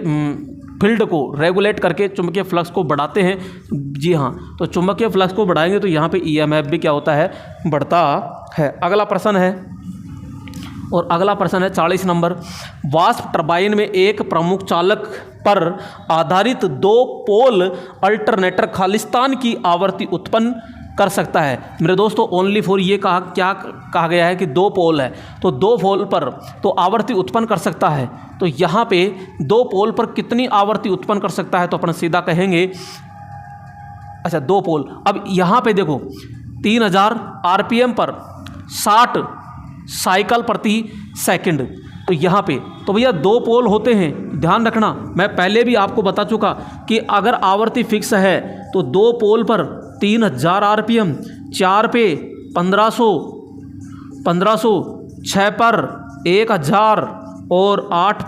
फील्ड को रेगुलेट करके चुंबकीय फ्लक्स को बढ़ाते हैं, जी हाँ। तो चुंबकीय फ्लक्स को बढ़ाएंगे तो यहाँ पे ईएमएफ भी क्या होता है, बढ़ता है। अगला प्रश्न है और अगला प्रश्न है 40 नंबर, वाष्प टरबाइन में एक प्रमुख चालक पर आधारित 2 पोल अल्टरनेटर खालिस्तान की आवर्ती उत्पन्न कर सकता है। मेरे दोस्तों ओनली फॉर ये क्या कहा गया है कि 2 पोल है, तो 2 पोल पर तो आवर्ती उत्पन्न कर सकता है। तो यहाँ पे 2 पोल पर कितनी आवर्ती उत्पन्न कर सकता है, तो अपन सीधा कहेंगे अच्छा 2 पोल। अब यहाँ पे देखो 3000 आरपीएम पर 60 साइकिल प्रति सेकंड, तो यहाँ पे तो भैया 2 पोल होते हैं। ध्यान रखना, मैं पहले भी आपको बता चुका कि अगर आवर्ती फिक्स है तो 2 पोल पर 3000 आरपीएम, 4 पे 1500, 6 पर 1000 और 8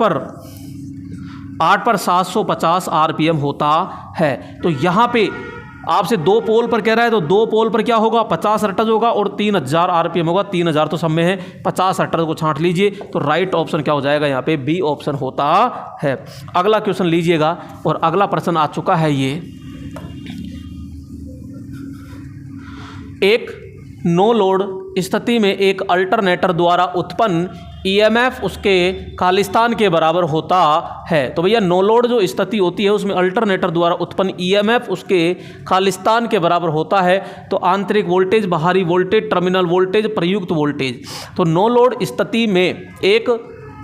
पर 750 आरपीएम होता है। तो यहाँ पे आपसे 2 पोल पर कह रहा है तो 2 पोल पर क्या होगा, 50 रटज होगा और 3000 आरपीएम होगा। 3000 तो सब में है, 50 रटज को छांट लीजिए तो राइट ऑप्शन क्या हो जाएगा, यहाँ पे बी ऑप्शन होता है। अगला क्वेश्चन लीजिएगा और अगला प्रश्न आ चुका है ये, एक नो लोड स्थिति में एक अल्टरनेटर द्वारा उत्पन्न ईएमएफ उसके खालिस्तान के बराबर होता है। तो भैया नो लोड जो स्थिति होती है उसमें अल्टरनेटर द्वारा उत्पन्न ईएमएफ उसके खालिस्तान के बराबर होता है। तो आंतरिक वोल्टेज, बाहरी वोल्टेज, टर्मिनल वोल्टेज, प्रयुक्त वोल्टेज। तो नो लोड स्थिति में एक,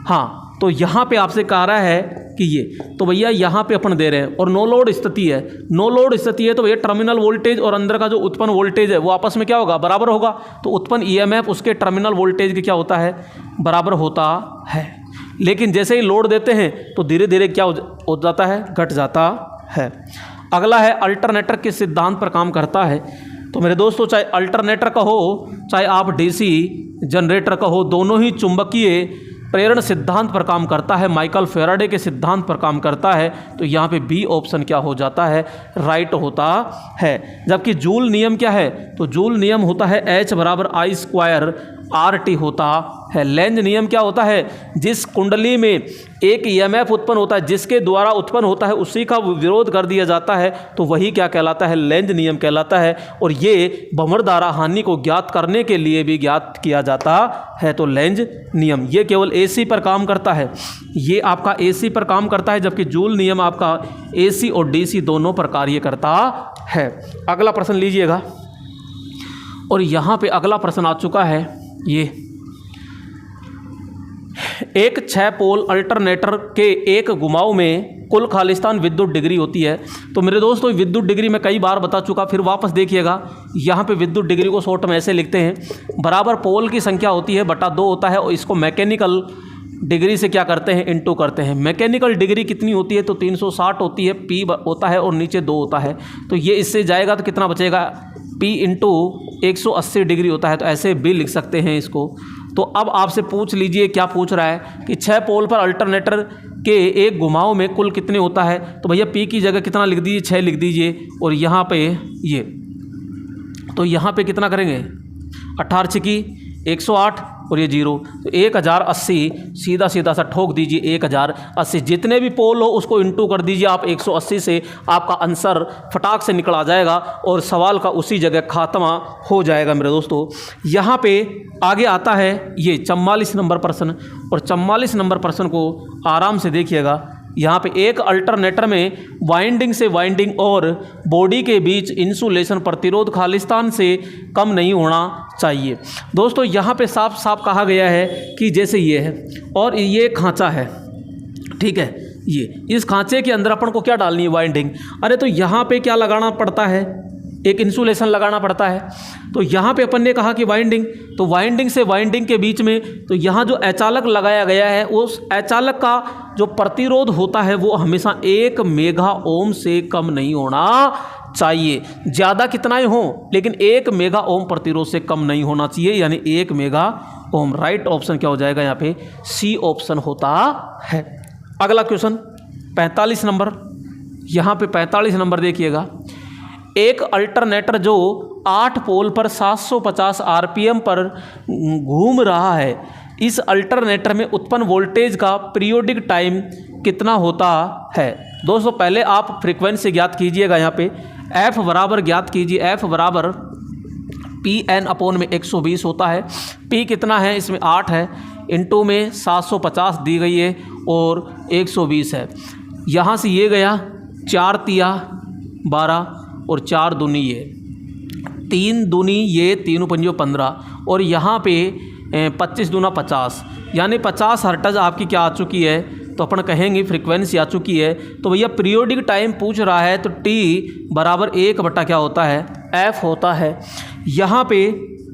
हाँ तो यहाँ पे आपसे कह रहा है कि ये, तो भैया यहाँ पे अपन दे रहे हैं और नो लोड स्थिति है। नो लोड स्थिति है तो भैया टर्मिनल वोल्टेज और अंदर का जो उत्पन्न वोल्टेज है वो आपस में क्या होगा, बराबर होगा। तो उत्पन्न ईएमएफ उसके टर्मिनल वोल्टेज के क्या होता है, बराबर होता है। लेकिन जैसे ही लोड देते हैं तो धीरे धीरे क्या हो जाता है, घट जाता है। अगला है अल्टरनेटर किस सिद्धांत पर काम करता है। तो मेरे दोस्तों चाहे अल्टरनेटर का हो चाहे आप डीसी जनरेटर का हो, दोनों ही चुंबकीय प्रेरण सिद्धांत पर काम करता है, माइकल फेराडे के सिद्धांत पर काम करता है। तो यहाँ पे बी ऑप्शन क्या हो जाता है, राइट होता है। जबकि जूल नियम क्या है, तो जूल नियम होता है H बराबर I² RT होता है। लेंज नियम क्या होता है, जिस कुंडली में एक ईएमएफ उत्पन्न होता है जिसके द्वारा उत्पन्न होता है उसी का विरोध कर दिया जाता है, तो वही क्या कहलाता है, लेंज नियम कहलाता है। और ये भंवरधारा हानि को ज्ञात करने के लिए भी ज्ञात किया जाता है। तो लेंज नियम ये केवल एसी पर काम करता है, ये आपका एसी पर काम करता है, जबकि जूल नियम आपका एसी और डीसी दोनों पर कार्य करता है। अगला प्रश्न लीजिएगा और यहाँ पे अगला प्रश्न आ चुका है ये, एक 6 पोल अल्टरनेटर के एक घुमाव में कुल खालिस्तान विद्युत डिग्री होती है। तो मेरे दोस्तों विद्युत डिग्री मैं कई बार बता चुका, फिर वापस देखिएगा। यहाँ पे विद्युत डिग्री को शॉर्ट में ऐसे लिखते हैं, बराबर पोल की संख्या होती है बटा 2 होता है, और इसको मैकेनिकल डिग्री से क्या करते हैं, इनटू करते हैं। मैकेनिकल डिग्री कितनी होती है, तो 360 होती है, पी होता है और नीचे 2 होता है। तो ये इससे जाएगा तो कितना बचेगा, पी इंटू 180 डिग्री होता है। तो ऐसे भी लिख सकते हैं इसको। तो अब आपसे पूछ लीजिए क्या पूछ रहा है कि 6 पोल पर अल्टरनेटर के एक घुमाव में कुल कितने होता है। तो भैया पी की जगह कितना लिख दीजिए, 6 लिख दीजिए, और यहाँ पे ये, तो यहाँ पे कितना करेंगे, 18 छिकी 108 और ये 0, तो 1080 सीधा सीधा सा ठोक दीजिए 1080। जितने भी पोल हो उसको इंटू कर दीजिए आप 180 से, आपका आंसर फटाक से निकल आ जाएगा और सवाल का उसी जगह खात्मा हो जाएगा। मेरे दोस्तों यहाँ पे आगे आता है ये 44 नंबर प्रश्न, और 44 नंबर प्रश्न को आराम से देखिएगा। यहाँ पे एक अल्टरनेटर में वाइंडिंग से वाइंडिंग और बॉडी के बीच इंसुलेशन प्रतिरोध खालिस्तान से कम नहीं होना चाहिए। दोस्तों यहाँ पे साफ साफ कहा गया है कि जैसे ये है और ये खांचा है, ठीक है, ये इस खांचे के अंदर अपन को क्या डालनी है, वाइंडिंग। अरे तो यहाँ पे क्या लगाना पड़ता है, एक इंसुलेशन लगाना पड़ता है। तो यहाँ पे अपन ने कहा कि वाइंडिंग, तो वाइंडिंग से वाइंडिंग के बीच में तो यहाँ जो अचालक लगाया गया है उस अचालक का जो प्रतिरोध होता है वो हमेशा 1 मेगा ओम से कम नहीं होना चाहिए। ज़्यादा कितना ही हो लेकिन 1 मेगा ओम प्रतिरोध से कम नहीं होना चाहिए, यानी 1 मेगा ओम। राइट ऑप्शन क्या हो जाएगा यहाँ पे, सी ऑप्शन होता है। अगला क्वेश्चन 45 नंबर, यहाँ पे 45 नंबर देखिएगा। एक अल्टरनेटर जो 8 पोल पर 750 आरपीएम पर घूम रहा है, इस अल्टरनेटर में उत्पन्न वोल्टेज का पीरियोडिक टाइम कितना होता है। दोस्तों पहले आप फ्रीक्वेंसी ज्ञात कीजिएगा, यहाँ पे एफ बराबर ज्ञात कीजिए, एफ बराबर पी एन अपॉन में 120 होता है। पी कितना है, इसमें 8 है, इनटू में 750 दी गई है और 120 है। यहाँ से ये गया 4 तिया 12 और 4 दूनी ये 3 दूनी ये 3 पंजो 15 और यहाँ पे 25 दूना 50, यानी 50 हर्ट्ज आपकी क्या आ चुकी है, तो अपन कहेंगे फ्रीक्वेंसी आ चुकी है। तो भैया पीरियोडिक टाइम पूछ रहा है तो टी बराबर 1 बटा क्या होता है, एफ होता है। यहाँ पे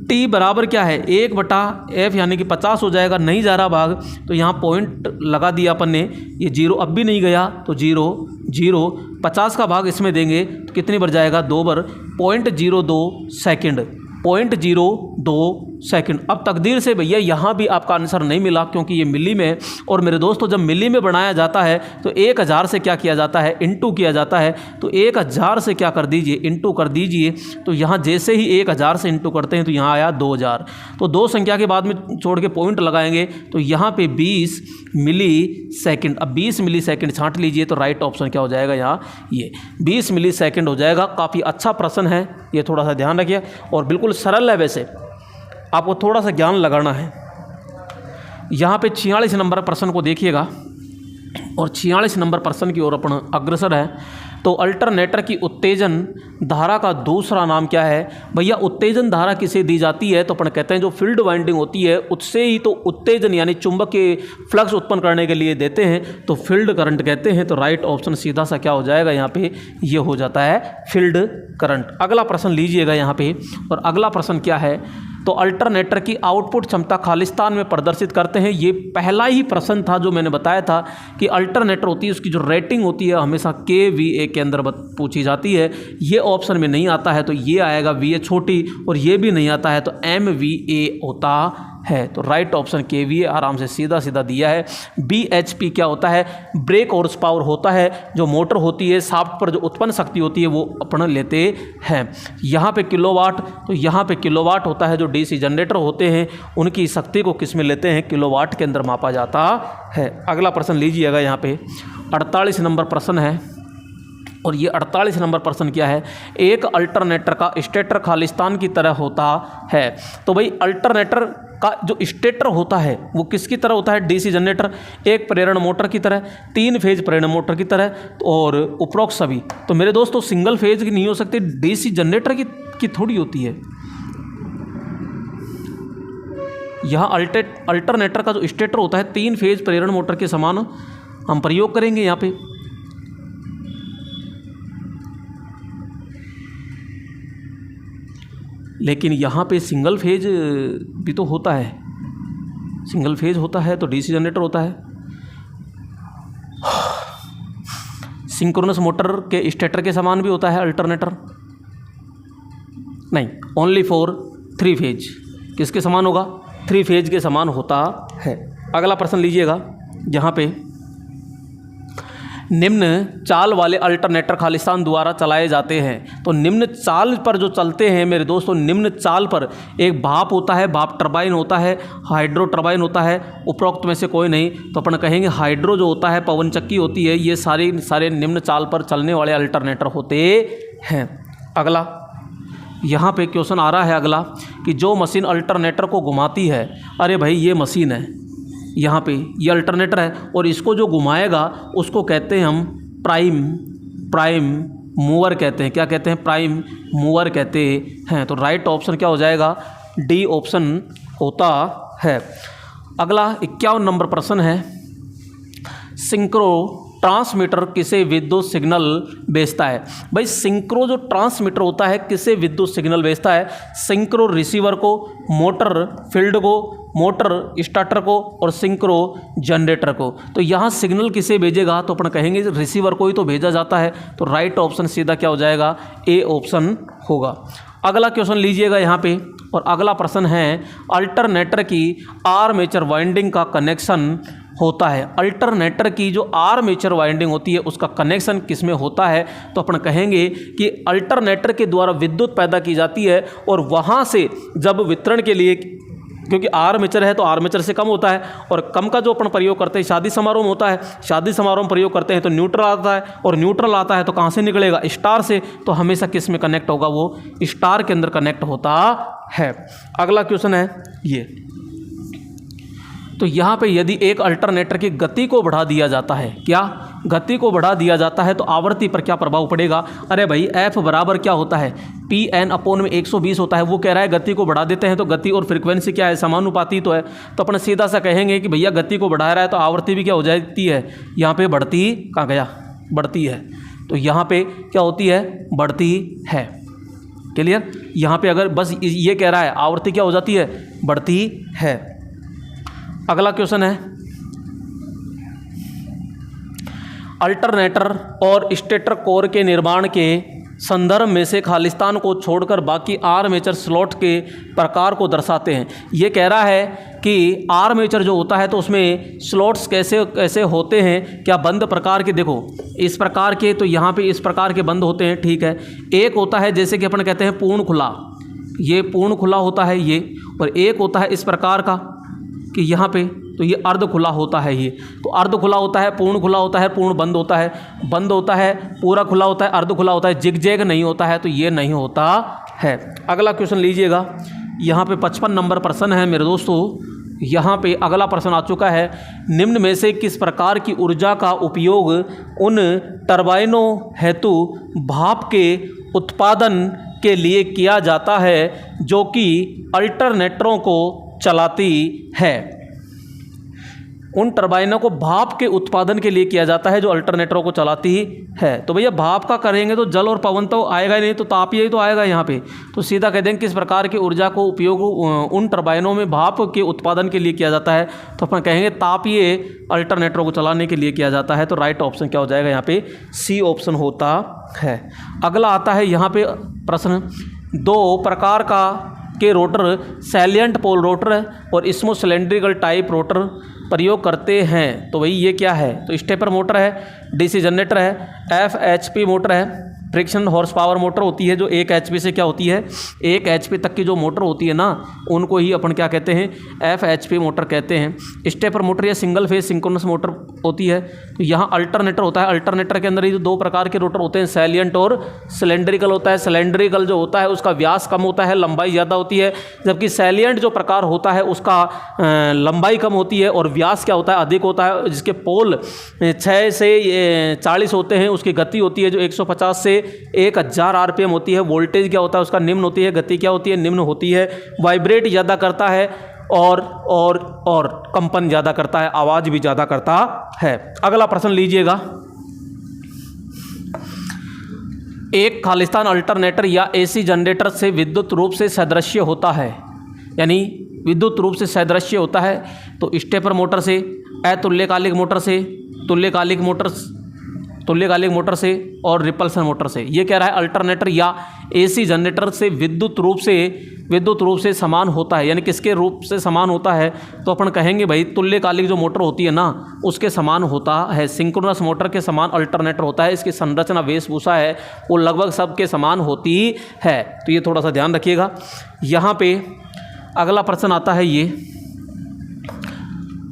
टी बराबर क्या है, 1 बटा एफ, यानी कि 50 हो जाएगा, नहीं जा रहा भाग तो यहाँ पॉइंट लगा दिया अपन ने, ये 0 अब भी नहीं गया तो 0 0, 50 का भाग इसमें देंगे तो कितनी बार जाएगा, 2 बार, 0.02 सेकेंड, 0.02 सेकंड। अब तकदीर से भैया यहाँ भी आपका आंसर नहीं मिला क्योंकि ये मिली में, और मेरे दोस्तों जब मिली में बनाया जाता है तो 1000 से क्या किया जाता है, इनटू किया जाता है। तो 1000 से क्या कर दीजिए, इनटू कर दीजिए। तो यहाँ जैसे ही 1000 से इनटू करते हैं तो यहाँ आया 2000। तो 2 संख्या के बाद में छोड़ के पॉइंट लगाएंगे तो यहाँ पे 20 मिली सेकेंड। अब 20 मिली सेकेंड छाँट लीजिए तो राइट ऑप्शन क्या हो जाएगा, यहाँ ये 20 मिली सेकेंड हो जाएगा। काफ़ी अच्छा प्रश्न है, ये थोड़ा सा ध्यान रखिए और बिल्कुल सरल है, वैसे आपको थोड़ा सा ज्ञान लगाना है। यहाँ पे 46 नंबर प्रश्न को देखिएगा और 46 नंबर प्रश्न की ओर अपन अग्रसर है। तो अल्टरनेटर की उत्तेजन धारा का दूसरा नाम क्या है। भैया उत्तेजन धारा किसे दी जाती है, तो अपन कहते हैं जो फील्ड वाइंडिंग होती है उससे ही तो उत्तेजन यानी चुंबकीय फ्लक्स उत्पन्न करने के लिए देते हैं, तो फील्ड करंट कहते हैं। तो राइट ऑप्शन सीधा सा क्या हो जाएगा, यहाँ पे ये हो जाता है फील्ड करंट। अगला प्रश्न लीजिएगा यहाँ पे, और अगला प्रश्न क्या है, तो अल्टरनेटर की आउटपुट क्षमता खालिस्तान में प्रदर्शित करते हैं। ये पहला ही प्रश्न था जो मैंने बताया था कि अल्टरनेटर होती है उसकी जो रेटिंग होती है हमेशा KVA के अंदर पूछी जाती है। ये ऑप्शन में नहीं आता है तो ये आएगा VA छोटी, और ये भी नहीं आता है तो MVA होता है। तो राइट ऑप्शन KVA आराम से सीधा सीधा दिया है। BHP क्या होता है, ब्रेक हॉर्स पावर होता है, जो मोटर होती है शाफ्ट पर जो उत्पन्न शक्ति होती है वो अपन लेते हैं। यहाँ पे किलोवाट, तो यहाँ पे किलोवाट होता है, जो DC जनरेटर होते हैं उनकी शक्ति को किस में लेते हैं, किलोवाट के अंदर मापा जाता है। अगला प्रश्न लीजिएगा, यहाँ पे 48 नंबर प्रश्न है, और ये 48 नंबर प्रश्न क्या है, एक अल्टरनेटर का स्टेटर खालिस्तान की तरह होता है। तो भाई अल्टरनेटर का जो स्टेटर होता है वो किसकी तरह होता है, DC जनरेटर, एक प्रेरण मोटर की तरह, 3 फेज प्रेरण मोटर की तरह, और उपरोक्त सभी। तो मेरे दोस्तों सिंगल फेज की नहीं हो सकती, DC जनरेटर की थोड़ी होती है। यहाँ अल्टरनेटर का जो स्टेटर होता है 3 फेज प्रेरण मोटर के समान हम प्रयोग करेंगे यहाँ पे। लेकिन यहाँ पे सिंगल फेज भी तो होता है, सिंगल फेज होता है तो DC जनरेटर होता है। सिंक्रोनस मोटर के स्टेटर के समान भी होता है अल्टरनेटर, नहीं, ओनली फॉर 3 फेज। किसके समान होगा, 3 फेज के समान होता है। अगला प्रश्न लीजिएगा, यहाँ पे निम्न चाल वाले अल्टरनेटर खालिस्तान द्वारा चलाए जाते हैं। तो निम्न चाल पर जो चलते हैं मेरे दोस्तों, निम्न चाल पर एक भाप होता है, भाप टरबाइन होता है, हाइड्रो टरबाइन होता है, उपरोक्त में से कोई नहीं। तो अपन कहेंगे हाइड्रो जो होता है, पवन चक्की होती है, ये सारे निम्न चाल पर चलने वाले अल्टरनेटर होते हैं। अगला यहाँ पे क्वेश्चन आ रहा है अगला, कि जो मशीन अल्टरनेटर को घुमाती है। अरे भाई ये मशीन है, यहाँ पे ये अल्टरनेटर है, और इसको जो घुमाएगा उसको कहते हैं हम प्राइम मूवर कहते हैं। क्या कहते हैं? प्राइम मूवर कहते हैं। तो राइट ऑप्शन क्या हो जाएगा? डी ऑप्शन होता है। अगला 51 नंबर प्रश्न है, सिंक्रो ट्रांसमीटर किसे विद्युत सिग्नल भेजता है? भाई सिंक्रो जो ट्रांसमीटर होता है किसे विद्युत सिग्नल भेजता है? सिंक्रो रिसीवर को, मोटर फील्ड को, मोटर स्टार्टर को और सिंक्रो जनरेटर को। तो यहाँ सिग्नल किसे भेजेगा? तो अपन कहेंगे रिसीवर को ही तो भेजा जाता है। तो राइट ऑप्शन सीधा क्या हो जाएगा? ए ऑप्शन होगा। अगला क्वेश्चन लीजिएगा यहाँ पे, और अगला प्रश्न है, अल्टरनेटर की आर्मेचर वाइंडिंग का कनेक्शन होता है। अल्टरनेटर की जो आर्मेचर वाइंडिंग होती है उसका कनेक्शन किस में होता है? तो अपन कहेंगे कि अल्टरनेटर के द्वारा विद्युत पैदा की जाती है, और वहाँ से जब वितरण के लिए, क्योंकि आर्मेचर है तो आर्मेचर से कम होता है, और कम का जो अपन प्रयोग करते हैं शादी समारोह में होता है, शादी समारोह में प्रयोग करते हैं तो न्यूट्रल आता है, और न्यूट्रल आता है तो कहाँ से निकलेगा? स्टार से। तो हमेशा किस में कनेक्ट होगा? वो स्टार के अंदर कनेक्ट होता है। अगला क्वेश्चन है ये, तो यहाँ पे यदि एक अल्टरनेटर की गति को बढ़ा दिया जाता है, क्या गति को बढ़ा दिया जाता है तो आवृत्ति पर क्या प्रभाव पड़ेगा? अरे भाई एफ बराबर क्या होता है? पी एन अपॉन में 120 होता है। वो कह रहा है गति को बढ़ा देते हैं तो गति और फ्रीक्वेंसी क्या है? समानुपाती तो है। तो अपन सीधा सा कहेंगे कि भैया गति को बढ़ा रहा है तो आवृत्ति भी क्या हो जाती है? यहाँ पे बढ़ती, कहाँ गया? बढ़ती है। तो यहाँ पे क्या होती है? बढ़ती है। क्लियर? यहाँ पे अगर बस ये कह रहा है आवृत्ति क्या हो जाती है? बढ़ती है। अगला क्वेश्चन है, अल्टरनेटर और स्टेटर कोर के निर्माण के संदर्भ में से खालिस्तान को छोड़कर बाकी आर्मेचर स्लॉट के प्रकार को दर्शाते हैं। ये कह रहा है कि आर्मेचर जो होता है तो उसमें स्लॉट्स कैसे कैसे होते हैं? क्या बंद प्रकार के? देखो इस प्रकार के, तो यहाँ पे इस प्रकार के बंद होते हैं, ठीक है। एक होता है जैसे कि अपन कहते हैं पूर्ण खुला, ये पूर्ण खुला होता है ये, और एक होता है इस प्रकार का कि यहाँ पे, तो ये अर्ध खुला होता है ये। तो अर्ध खुला होता है, पूर्ण खुला होता है, पूर्ण बंद होता है, बंद होता है, पूरा खुला होता है, अर्ध खुला होता है, जिगजैग नहीं होता है, तो ये नहीं होता है। अगला क्वेश्चन लीजिएगा, यहाँ पे 55 नंबर प्रश्न है मेरे दोस्तों। यहाँ पे अगला प्रश्न आ चुका है, निम्न में से किस प्रकार की ऊर्जा का उपयोग उन टरबाइनों हेतु भाप के उत्पादन के लिए किया जाता है जो कि अल्टरनेटरों को चलाती है? उन टरबाइनों को भाप के उत्पादन के लिए किया जाता है जो अल्टरनेटरों को चलाती है। तो भैया भाप का करेंगे तो जल और पवन तो आएगा ही नहीं, तो तापीय ही तो आएगा यहाँ पे। तो सीधा कह देंगे किस प्रकार की ऊर्जा को उपयोग उन टरबाइनों में भाप के उत्पादन के लिए किया जाता है? तो अपन कहेंगे तापीय अल्टरनेटरों को चलाने के लिए किया जाता है। तो राइट ऑप्शन क्या हो जाएगा? यहाँ पे सी ऑप्शन होता है। अगला आता है यहाँ पे प्रश्न, दो प्रकार के रोटर सैलिएंट पोल रोटर और स्मूथ सिलेंड्रिकल टाइप रोटर प्रयोग करते हैं। तो भाई ये क्या है? तो स्टेपर मोटर है, डीसी जनरेटर है, FHP मोटर है, फ्रिक्शन हॉर्स पावर मोटर होती है जो 1 HP से क्या होती है? 1 HP तक की जो मोटर होती है ना, उनको ही अपन क्या कहते हैं? FHP मोटर कहते हैं। स्टेपर मोटर या सिंगल फेज सिंक्रोनस मोटर होती है। तो यहाँ अल्टरनेटर होता है, अल्टरनेटर के अंदर ही जो दो प्रकार के रोटर होते हैं, सैलिएंट और सिलेंड्रिकल होता है। सिलेंड्रिकल जो होता है उसका व्यास कम होता है, लंबाई ज़्यादा होती है, जबकि सैलिएंट जो प्रकार होता है उसका लंबाई कम होती है और व्यास क्या होता है? अधिक होता है। जिसके पोल 6 से 40 होते हैं, उसकी गति होती है जो 150 से 1000 RPM होती है। वोल्टेज क्या होता है उसका? निम्न होती है। गति क्या होती है? निम्न होती है। वाइब्रेट ज़्यादा करता है और कंपन ज़्यादा करता है, आवाज़ भी ज़्यादा करता है। अगला प्रश्न लीजिएगा, एक खालिस्तान अल्टरनेटर या AC जनरेटर से विद्युत रूप से सदृश्य होता है, यानी विद्युत रूप से सदृश्य होता है तो स्टेपर मोटर से, अतुल्यकालिक मोटर से, तुल्यकालिक मोटर से और रिपल्सन मोटर से। ये कह रहा है अल्टरनेटर या AC जनरेटर से विद्युत रूप से समान होता है, यानी किसके रूप से समान होता है? तो अपन कहेंगे भाई तुल्यकालिक जो मोटर होती है ना उसके समान होता है। सिंक्रोनस मोटर के समान अल्टरनेटर होता है। इसकी संरचना वेशभूषा है वो लगभग सबके समान होती है। तो ये थोड़ा सा ध्यान रखिएगा। यहाँ पे अगला प्रश्न आता है ये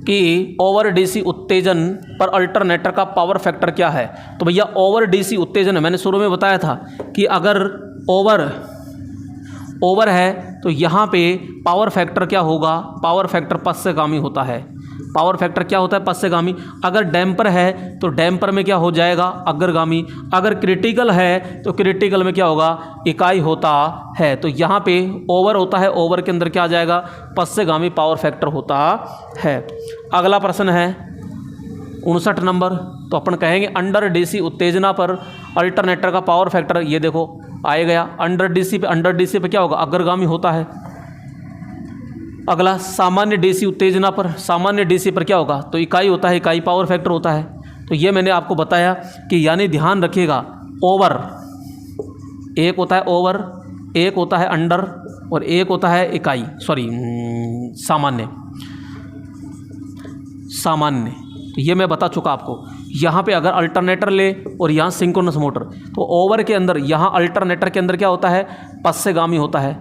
कि ओवर DC उत्तेजन पर अल्टरनेटर का पावर फैक्टर क्या है? तो भैया ओवर DC उत्तेजन है, मैंने शुरू में बताया था कि अगर ओवर है तो यहाँ पे पावर फैक्टर क्या होगा? पावर फैक्टर पश्चगामी होता है। पावर फैक्टर क्या होता है, पश्चगामी। अगर डैम्पर है तो डैम्पर में क्या हो जाएगा, अग्रगामी। अगर क्रिटिकल है तो क्रिटिकल में क्या होगा, इकाई होता है। तो यहाँ पे ओवर होता है, ओवर के अंदर क्या आ जाएगा, पश्चगामी पावर फैक्टर होता है। अगला प्रश्न है 59 नंबर। तो अपन कहेंगे अंडर डीसी उत्तेजना पर अल्टरनेटर का पावर फैक्टर, ये देखो आए गया अंडर डीसी पे क्या होगा, अग्रगामी होता है। अगला सामान्य डीसी उत्तेजना पर, सामान्य डीसी पर क्या होगा, तो इकाई होता है, इकाई पावर फैक्टर होता है। तो ये मैंने आपको बताया कि यानी ध्यान रखिएगा, ओवर एक होता है, ओवर एक होता है, अंडर और एक होता है इकाई, सामान्य। तो ये मैं बता चुका आपको। यहाँ पे अगर अल्टरनेटर ले और यहाँ सिंक्रोनस मोटर, तो ओवर के अंदर यहाँ अल्टरनेटर के अंदर क्या होता है, पश्चगामी होता है,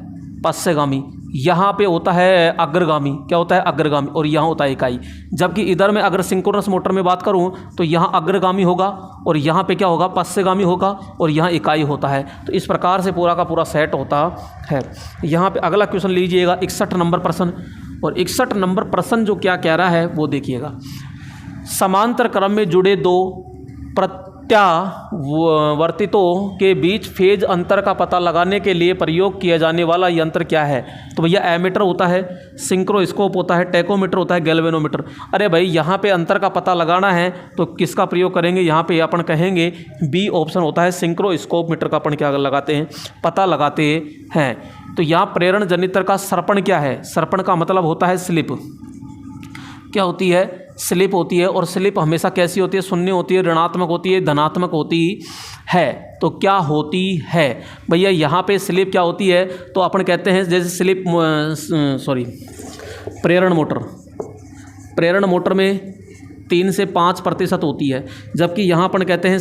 पश्चगामी। यहाँ पे होता है अग्रगामी, क्या होता है, अग्रगामी, और यहाँ होता है इकाई। जबकि इधर में अगर सिंक्रोनस मोटर में बात करूँ तो यहाँ अग्रगामी होगा और यहाँ पे क्या होगा, पश्चगामी होगा और यहाँ इकाई होता है। तो इस प्रकार से पूरा का पूरा सेट होता है। यहाँ पे अगला क्वेश्चन लीजिएगा 61 नंबर प्रश्न। और 61 नंबर प्रश्न जो क्या कह रहा है वो देखिएगा। समांतर क्रम में जुड़े दो प्रत्यावर्तितों के बीच फेज अंतर का पता लगाने के लिए प्रयोग किया जाने वाला यंत्र क्या है। तो भैया एमीटर होता है, सिंक्रोस्कोप होता है, टैकोमीटर होता है, गैल्वेनोमीटर। अरे भाई यहाँ पे अंतर का पता लगाना है तो किसका प्रयोग करेंगे, यहाँ पे अपन कहेंगे बी ऑप्शन होता है, सिंक्रोस्कोप मीटर का अपन क्या लगाते हैं, पता लगाते हैं। तो यहाँ प्रेरण जनित्र का सर्पण क्या है, सर्पण का मतलब होता है स्लिप। क्या होती है, स्लिप होती है। और स्लिप हमेशा कैसी होती है, शून्य होती है, ऋणात्मक होती है, धनात्मक होती है। तो क्या होती है भैया, यहाँ पे स्लिप क्या होती है, तो अपन कहते हैं जैसे स्लिप प्रेरण मोटर में 3 से 5% होती है। जबकि यहाँ अपन कहते हैं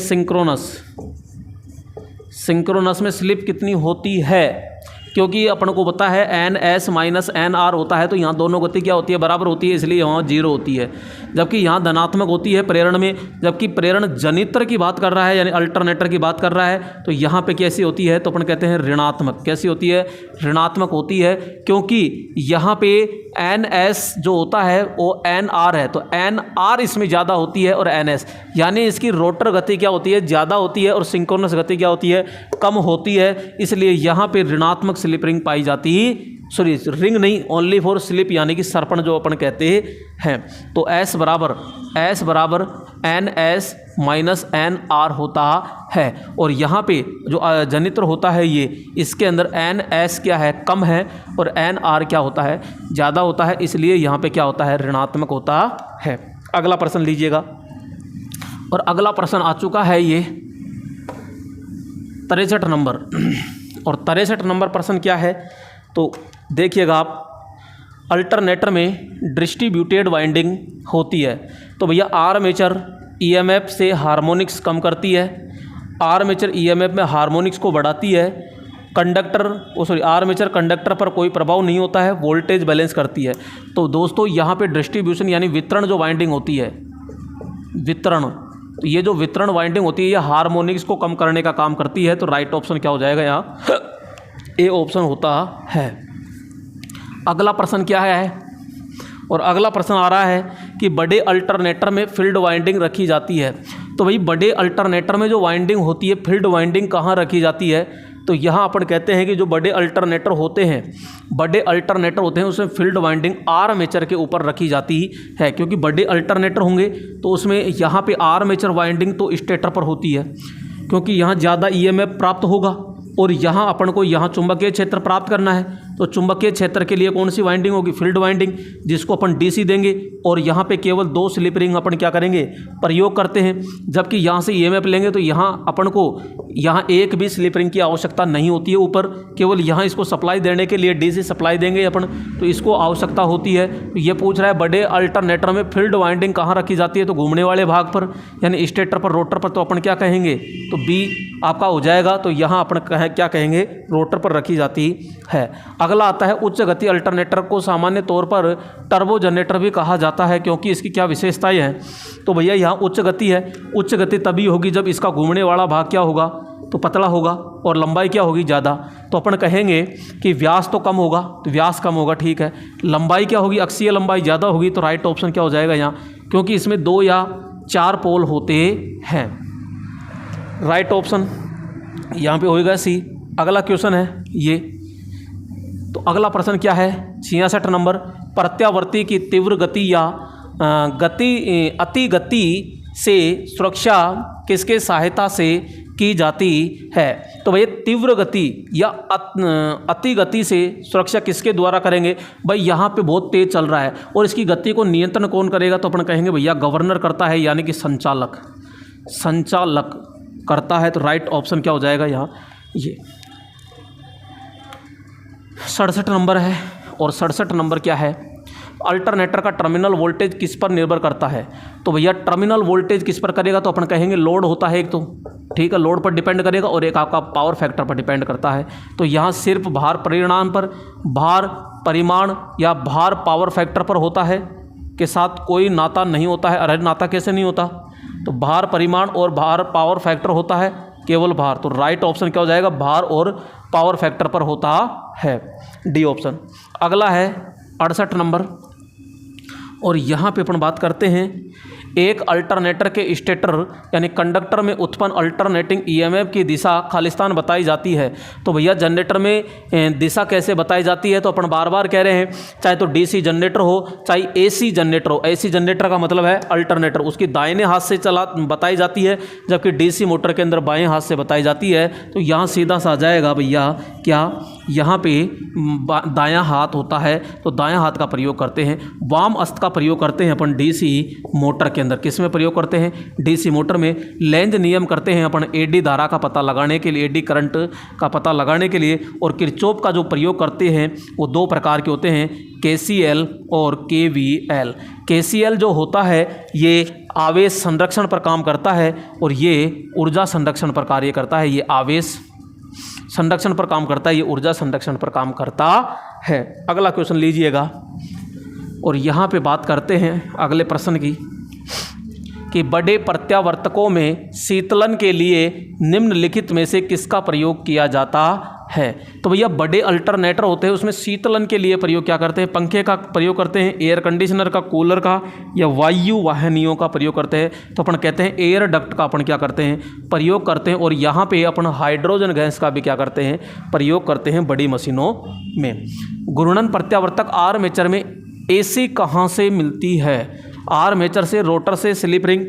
सिंक्रोनस में स्लिप कितनी होती है, क्योंकि अपन को पता है NS माइनस NR होता है। तो यहाँ दोनों गति क्या होती है, बराबर होती है, इसलिए यहाँ 0 होती है। जबकि यहाँ धनात्मक होती है प्रेरण में। जबकि प्रेरण जनित्र की बात कर रहा है, यानी अल्टरनेटर की बात कर रहा है, तो यहाँ पे कैसी होती है, तो अपन कहते हैं ऋणात्मक। कैसी होती है, ऋणात्मक होती है, क्योंकि यहाँ पे NS जो होता है वो NR है। तो NR इसमें ज़्यादा होती है और NS, यानी इसकी रोटर गति क्या होती है, ज़्यादा होती है, और सिंक्रोनस गति क्या होती है, कम होती है। इसलिए यहाँ पे ऋणात्मक स्लिप रिंग पाई जाती है, रिंग नहीं, ओनली फॉर स्लिप, यानी कि सर्पण जो अपन कहते हैं। तो S बराबर NS माइनस NR होता है। और यहाँ पे जो जनित्र होता है ये, इसके अंदर NS क्या है, कम है, और NR क्या होता है, ज़्यादा होता है। इसलिए यहाँ पे क्या होता है, ऋणात्मक होता है। अगला प्रश्न लीजिएगा। और अगला प्रश्न आ चुका है ये 63 नंबर। और 63 नंबर प्रश्न क्या है, तो देखिएगा आप, अल्टरनेटर में डिस्ट्रीब्यूटेड वाइंडिंग होती है। तो भैया आर्मेचर EMF से हार्मोनिक्स कम करती है, आर्मेचर EMF में हार्मोनिक्स को बढ़ाती है। आर्मेचर कंडक्टर पर कोई प्रभाव नहीं होता है, वोल्टेज बैलेंस करती है। तो दोस्तों यहाँ पे डिस्ट्रीब्यूशन यानी वितरण जो वाइंडिंग होती है, वितरण, तो ये जो वितरण वाइंडिंग होती है ये हार्मोनिक्स को कम करने का काम करती है। तो राइट ऑप्शन क्या हो जाएगा, यहाँ ए ऑप्शन होता है। अगला प्रश्न क्या है, और अगला प्रश्न आ रहा है कि बड़े अल्टरनेटर में फील्ड वाइंडिंग रखी जाती है। तो भाई बड़े अल्टरनेटर में जो वाइंडिंग होती है, फील्ड वाइंडिंग कहाँ रखी जाती है, तो यहाँ अपन कहते हैं कि जो बड़े अल्टरनेटर होते हैं, उसमें फील्ड वाइंडिंग आर्मेचर के ऊपर रखी जाती है। क्योंकि बड़े अल्टरनेटर होंगे तो उसमें यहाँ पे आर्मेचर वाइंडिंग तो स्टेटर पर होती है, क्योंकि यहाँ ज़्यादा EMF प्राप्त होगा, और यहाँ अपन को यहाँ चुंबकीय क्षेत्र प्राप्त करना है। तो चुंबकीय क्षेत्र के लिए कौन सी वाइंडिंग होगी, फील्ड वाइंडिंग, जिसको अपन DC देंगे। और यहाँ पे केवल 2 स्लिप रिंग अपन क्या करेंगे, प्रयोग करते हैं। जबकि यहाँ से EMF लेंगे तो यहाँ अपन को यहाँ एक भी स्लिप रिंग की आवश्यकता नहीं होती है ऊपर, केवल यहाँ इसको सप्लाई देने के लिए DC सप्लाई देंगे अपन, तो इसको आवश्यकता होती है। तो ये पूछ रहा है बड़े अल्टरनेटर में फील्ड वाइंडिंग कहाँ रखी जाती है, तो घूमने वाले भाग पर, यानी स्टेटर पर, रोटर पर। तो अपन क्या कहेंगे, तो B आपका हो जाएगा। तो यहाँ अपन क्या कहेंगे, रोटर पर रखी जाती है। अगला आता है उच्च गति अल्टरनेटर को सामान्य तौर पर टर्बो जनरेटर भी कहा जाता है, क्योंकि इसकी क्या विशेषताएं हैं। तो भैया यहाँ उच्च गति है, उच्च गति तभी होगी जब इसका घूमने वाला भाग क्या होगा, तो पतला होगा और लंबाई क्या होगी ज़्यादा, तो अपन कहेंगे कि व्यास तो कम होगा, तो व्यास कम होगा, ठीक है। लंबाई क्या होगी, अक्षीय लंबाई ज़्यादा होगी, तो राइट ऑप्शन क्या हो जाएगा यहाँ, क्योंकि इसमें 2 या 4 पोल होते हैं। राइट ऑप्शन यहाँ पे होएगा सी। अगला क्वेश्चन है ये, तो अगला प्रश्न क्या है 66 नंबर, प्रत्यावर्ती की तीव्र गति या अति गति से सुरक्षा किसके सहायता से की जाती है। तो भैया तीव्र गति या अति गति से सुरक्षा किसके द्वारा करेंगे। भाई यहाँ पे बहुत तेज चल रहा है और इसकी गति को नियंत्रण कौन करेगा, तो अपन कहेंगे भैया गवर्नर करता है, यानी कि संचालक करता है। तो राइट ऑप्शन क्या हो जाएगा यहाँ, ये 67 नंबर है। और 67 नंबर क्या है, अल्टरनेटर का टर्मिनल वोल्टेज किस पर निर्भर करता है। तो भैया टर्मिनल वोल्टेज किस पर करेगा, तो अपन कहेंगे लोड होता है एक, तो ठीक है लोड पर डिपेंड करेगा, और एक आपका पावर फैक्टर पर डिपेंड करता है। तो यहाँ सिर्फ भार परिमाण पर, भार परिमाण या भार पावर फैक्टर पर होता है के साथ कोई नाता नहीं होता है। अरे नाता कैसे नहीं होता, तो भार परिमाण और भार पावर फैक्टर होता है केवल भार। तो राइट ऑप्शन क्या हो जाएगा, भार और पावर फैक्टर पर होता है, डी ऑप्शन। अगला है 68 नंबर, और यहाँ पे अपन बात करते हैं एक अल्टरनेटर के स्टेटर यानी कंडक्टर में उत्पन्न अल्टरनेटिंग ईएमएफ की दिशा खालिस्तान बताई जाती है। तो भैया जनरेटर में दिशा कैसे बताई जाती है, तो अपन बार बार कह रहे हैं चाहे तो डीसी जनरेटर हो चाहे एसी जनरेटर हो। एसी जनरेटर का मतलब है अल्टरनेटर, उसकी दाहिने हाथ से बताई जाती है, जबकि डीसी मोटर के अंदर बाएं हाथ से बताई जाती है। तो यहाँ सीधा सा आ जाएगा भैया क्या, यहाँ पे दायां हाथ होता है, तो दायां हाथ का प्रयोग करते हैं। वाम हस्त का प्रयोग करते हैं अपन डीसी मोटर के अंदर। किस में प्रयोग करते हैं, डीसी मोटर में। लेंज नियम करते हैं अपन एडी धारा का पता लगाने के लिए, एडी करंट का पता लगाने के लिए। और किरचॉफ का जो प्रयोग करते हैं वो 2 प्रकार के होते हैं, केसीएल और केवीएल। केसीएल जो होता है ये आवेश संरक्षण पर काम करता है, और ये ऊर्जा संरक्षण पर कार्य करता है। ये आवेश संरक्षण पर काम करता है, ये ऊर्जा संरक्षण पर काम करता है। अगला क्वेश्चन लीजिएगा, और यहाँ पे बात करते हैं अगले प्रश्न की कि बड़े प्रत्यावर्तकों में शीतलन के लिए निम्नलिखित में से किसका प्रयोग किया जाता है। तो भैया बड़े अल्टरनेटर होते हैं, उसमें शीतलन के लिए प्रयोग क्या करते हैं, पंखे का प्रयोग करते हैं, एयर कंडीशनर का, कूलर का, या वायु वाहिनियों का प्रयोग करते हैं। तो अपन कहते हैं एयर डक्ट का अपन क्या करते हैं, प्रयोग करते हैं। और यहाँ पे अपन हाइड्रोजन गैस का भी क्या करते हैं, प्रयोग करते हैं बड़ी मशीनों में। घूर्णन प्रत्यावर्तक आर्मेचर में एसी कहाँ से मिलती है, आर्मेचर से, रोटर से, स्लिप रिंग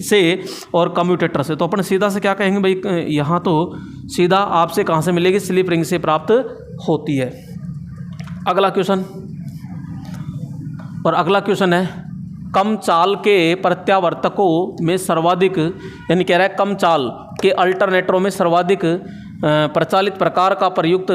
से और कम्यूटेटर से। तो अपन सीधा से क्या कहेंगे भाई, यहाँ तो सीधा आपसे कहाँ से मिलेगी, स्लिप रिंग से प्राप्त होती है। अगला क्वेश्चन, और अगला क्वेश्चन है कम चाल के प्रत्यावर्तकों में सर्वाधिक, यानी कह रहा है कम चाल के अल्टरनेटरों में सर्वाधिक प्रचलित प्रकार का प्रयुक्त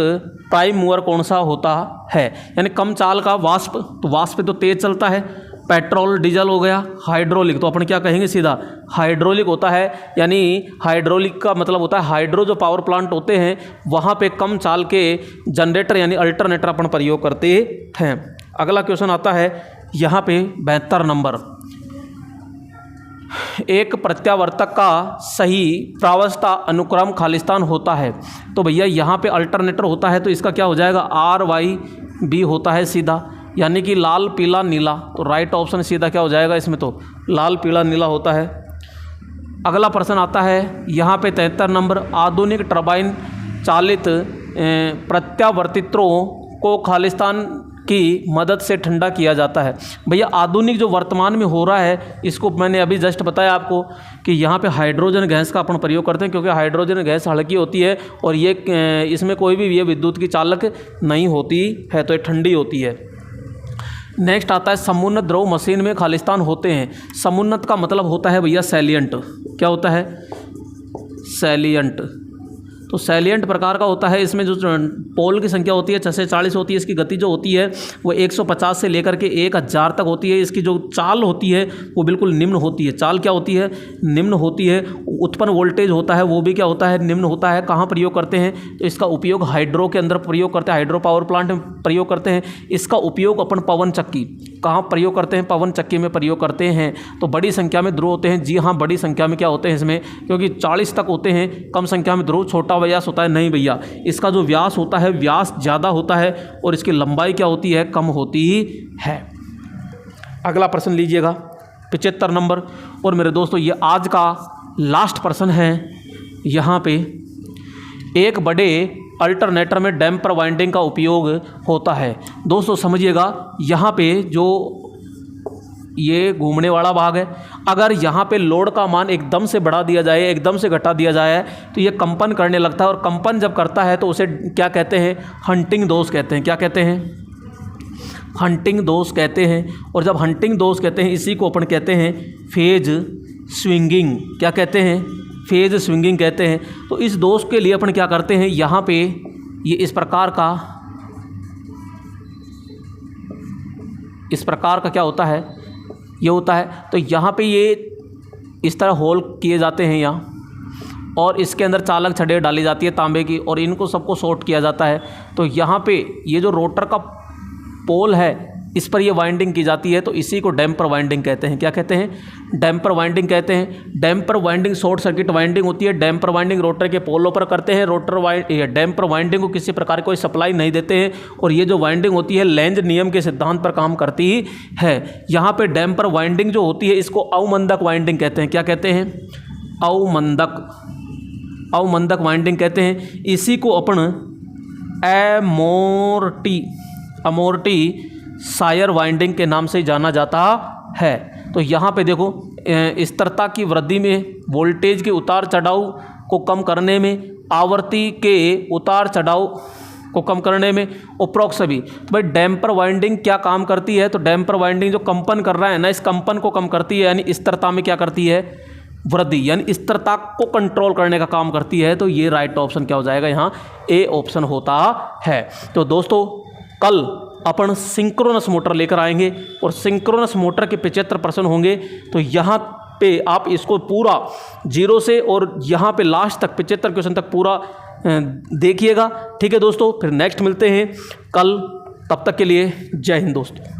प्राइम मूवर कौन सा होता है। यानी कम चाल का वाष्प, तो वाष्प तो तेज चलता है, पेट्रोल डीजल हो गया। हाइड्रोलिक तो अपन क्या कहेंगे सीधा, हाइड्रोलिक होता है। यानी हाइड्रोलिक का मतलब होता है हाइड्रो जो पावर प्लांट होते हैं वहाँ पे कम चाल के जनरेटर यानी अल्टरनेटर अपन प्रयोग करते हैं। अगला क्वेश्चन आता है यहाँ पे 72 नंबर, एक प्रत्यावर्तक का सही प्रावस्था अनुक्रम खालिस्तान होता है। तो भैया यहाँ पे अल्टरनेटर होता है, तो इसका क्या हो जाएगा, RYB होता है सीधा, यानी कि लाल पीला नीला। तो राइट ऑप्शन सीधा क्या हो जाएगा इसमें, तो लाल पीला नीला होता है। अगला प्रश्न आता है यहाँ पे 73 नंबर, आधुनिक टरबाइन चालित प्रत्यावर्तित्रों को खालिस्तान की मदद से ठंडा किया जाता है। भैया आधुनिक जो वर्तमान में हो रहा है, इसको मैंने अभी जस्ट बताया आपको कि यहाँ पे हाइड्रोजन गैस का अपन प्रयोग करते हैं, क्योंकि हाइड्रोजन गैस हल्की होती है और ये इसमें कोई भी ये विद्युत की चालक नहीं होती है, तो ये ठंडी होती है। नेक्स्ट आता है समुन्नत द्रव मशीन में खालिस्तान होते हैं। समुन्नत का मतलब होता है भैया सैलियंट। क्या होता है, सैलियंट। तो सैलिएंट प्रकार का होता है, इसमें जो पोल की संख्या होती है 6 से 40 होती है, इसकी गति जो होती है वो 150 से लेकर के 1000 तक होती है। इसकी जो चाल होती है वो बिल्कुल निम्न होती है। चाल क्या होती है? निम्न होती है। उत्पन्न वोल्टेज होता है वो भी क्या होता है? निम्न होता है। कहाँ प्रयोग करते हैं? तो इसका उपयोग हाइड्रो के अंदर प्रयोग करते हैं, हाइड्रो पावर प्लांट में प्रयोग करते हैं। इसका उपयोग अपन पवन चक्की कहाँ प्रयोग करते हैं? पवन चक्की में प्रयोग करते हैं। तो बड़ी संख्या में ध्रुव होते हैं। जी हाँ, बड़ी संख्या में क्या होते हैं इसमें, क्योंकि 40 तक होते हैं। कम संख्या में ध्रुव, छोटा व्यास होता है। नहीं भैया, इसका जो व्यास होता है व्यास ज़्यादा होता है और इसकी लंबाई क्या होती है? कम होती है। अगला प्रश्न लीजिएगा 75 नंबर। और मेरे दोस्तों ये आज का लास्ट प्रश्न है। यहाँ पे एक बड़े अल्टरनेटर में डैम्पर वाइंडिंग का उपयोग होता है। दोस्तों समझिएगा, यहाँ पे जो ये घूमने वाला भाग है, अगर यहाँ पे लोड का मान एकदम से बढ़ा दिया जाए, एकदम से घटा दिया जाए तो ये कंपन करने लगता है। और कंपन जब करता है तो उसे क्या कहते हैं? हंटिंग दोष कहते हैं। क्या कहते हैं? हंटिंग दोष कहते हैं। और जब हंटिंग दोष कहते हैं, इसी को अपन कहते हैं फेज स्विंगिंग। क्या कहते हैं? फेज स्विंगिंग कहते हैं। तो इस दोष के लिए अपन क्या करते हैं, यहाँ पे ये इस प्रकार का क्या होता है? ये होता है। तो यहाँ पे ये इस तरह होल किए जाते हैं यहाँ, और इसके अंदर चालक छड़ें डाली जाती है तांबे की, और इनको सबको शॉर्ट किया जाता है। तो यहाँ पे ये जो रोटर का पोल है इस पर ये वाइंडिंग की जाती है। तो इसी को डैम्पर वाइंडिंग कहते हैं। क्या कहते हैं? डैम्पर वाइंडिंग कहते हैं। Damper winding short circuit winding होती है। डैम्पर वाइंडिंग रोटर के पोलों पर करते हैं। डैम्पर वाइंडिंग को किसी प्रकार कोई सप्लाई नहीं देते हैं। और ये जो वाइंडिंग होती है लेंज नियम के सिद्धांत पर काम करती है। यहाँ पे डैम्पर वाइंडिंग जो होती है इसको अवमंदक वाइंडिंग कहते हैं। क्या कहते हैं? अवमंदक वाइंडिंग कहते हैं। इसी को अपन अमोर्टी सायर वाइंडिंग के नाम से जाना जाता है। तो यहाँ पे देखो, स्थिरता की वृद्धि में, वोल्टेज के उतार चढ़ाव को कम करने में, आवृत्ति के उतार चढ़ाव को कम करने में, उपरोक्त सभी। तो भाई डैम्पर वाइंडिंग क्या काम करती है? तो डैम्पर वाइंडिंग जो कंपन कर रहा है ना, इस कंपन को कम करती है, यानी स्थिरता में क्या करती है? वृद्धि, यानी स्थिरता को कंट्रोल करने का काम करती है। तो ये राइट ऑप्शन क्या हो जाएगा? यहाँ ए ऑप्शन होता है। तो दोस्तों कल अपन सिंक्रोनस मोटर लेकर आएंगे और सिंक्रोनस मोटर के 75 प्रश्न होंगे। तो यहाँ पे आप इसको पूरा 0 से और यहाँ पे लास्ट तक 75 क्वेश्चन तक पूरा देखिएगा। ठीक है दोस्तों, फिर नेक्स्ट मिलते हैं कल। तब तक के लिए जय हिंद दोस्तों।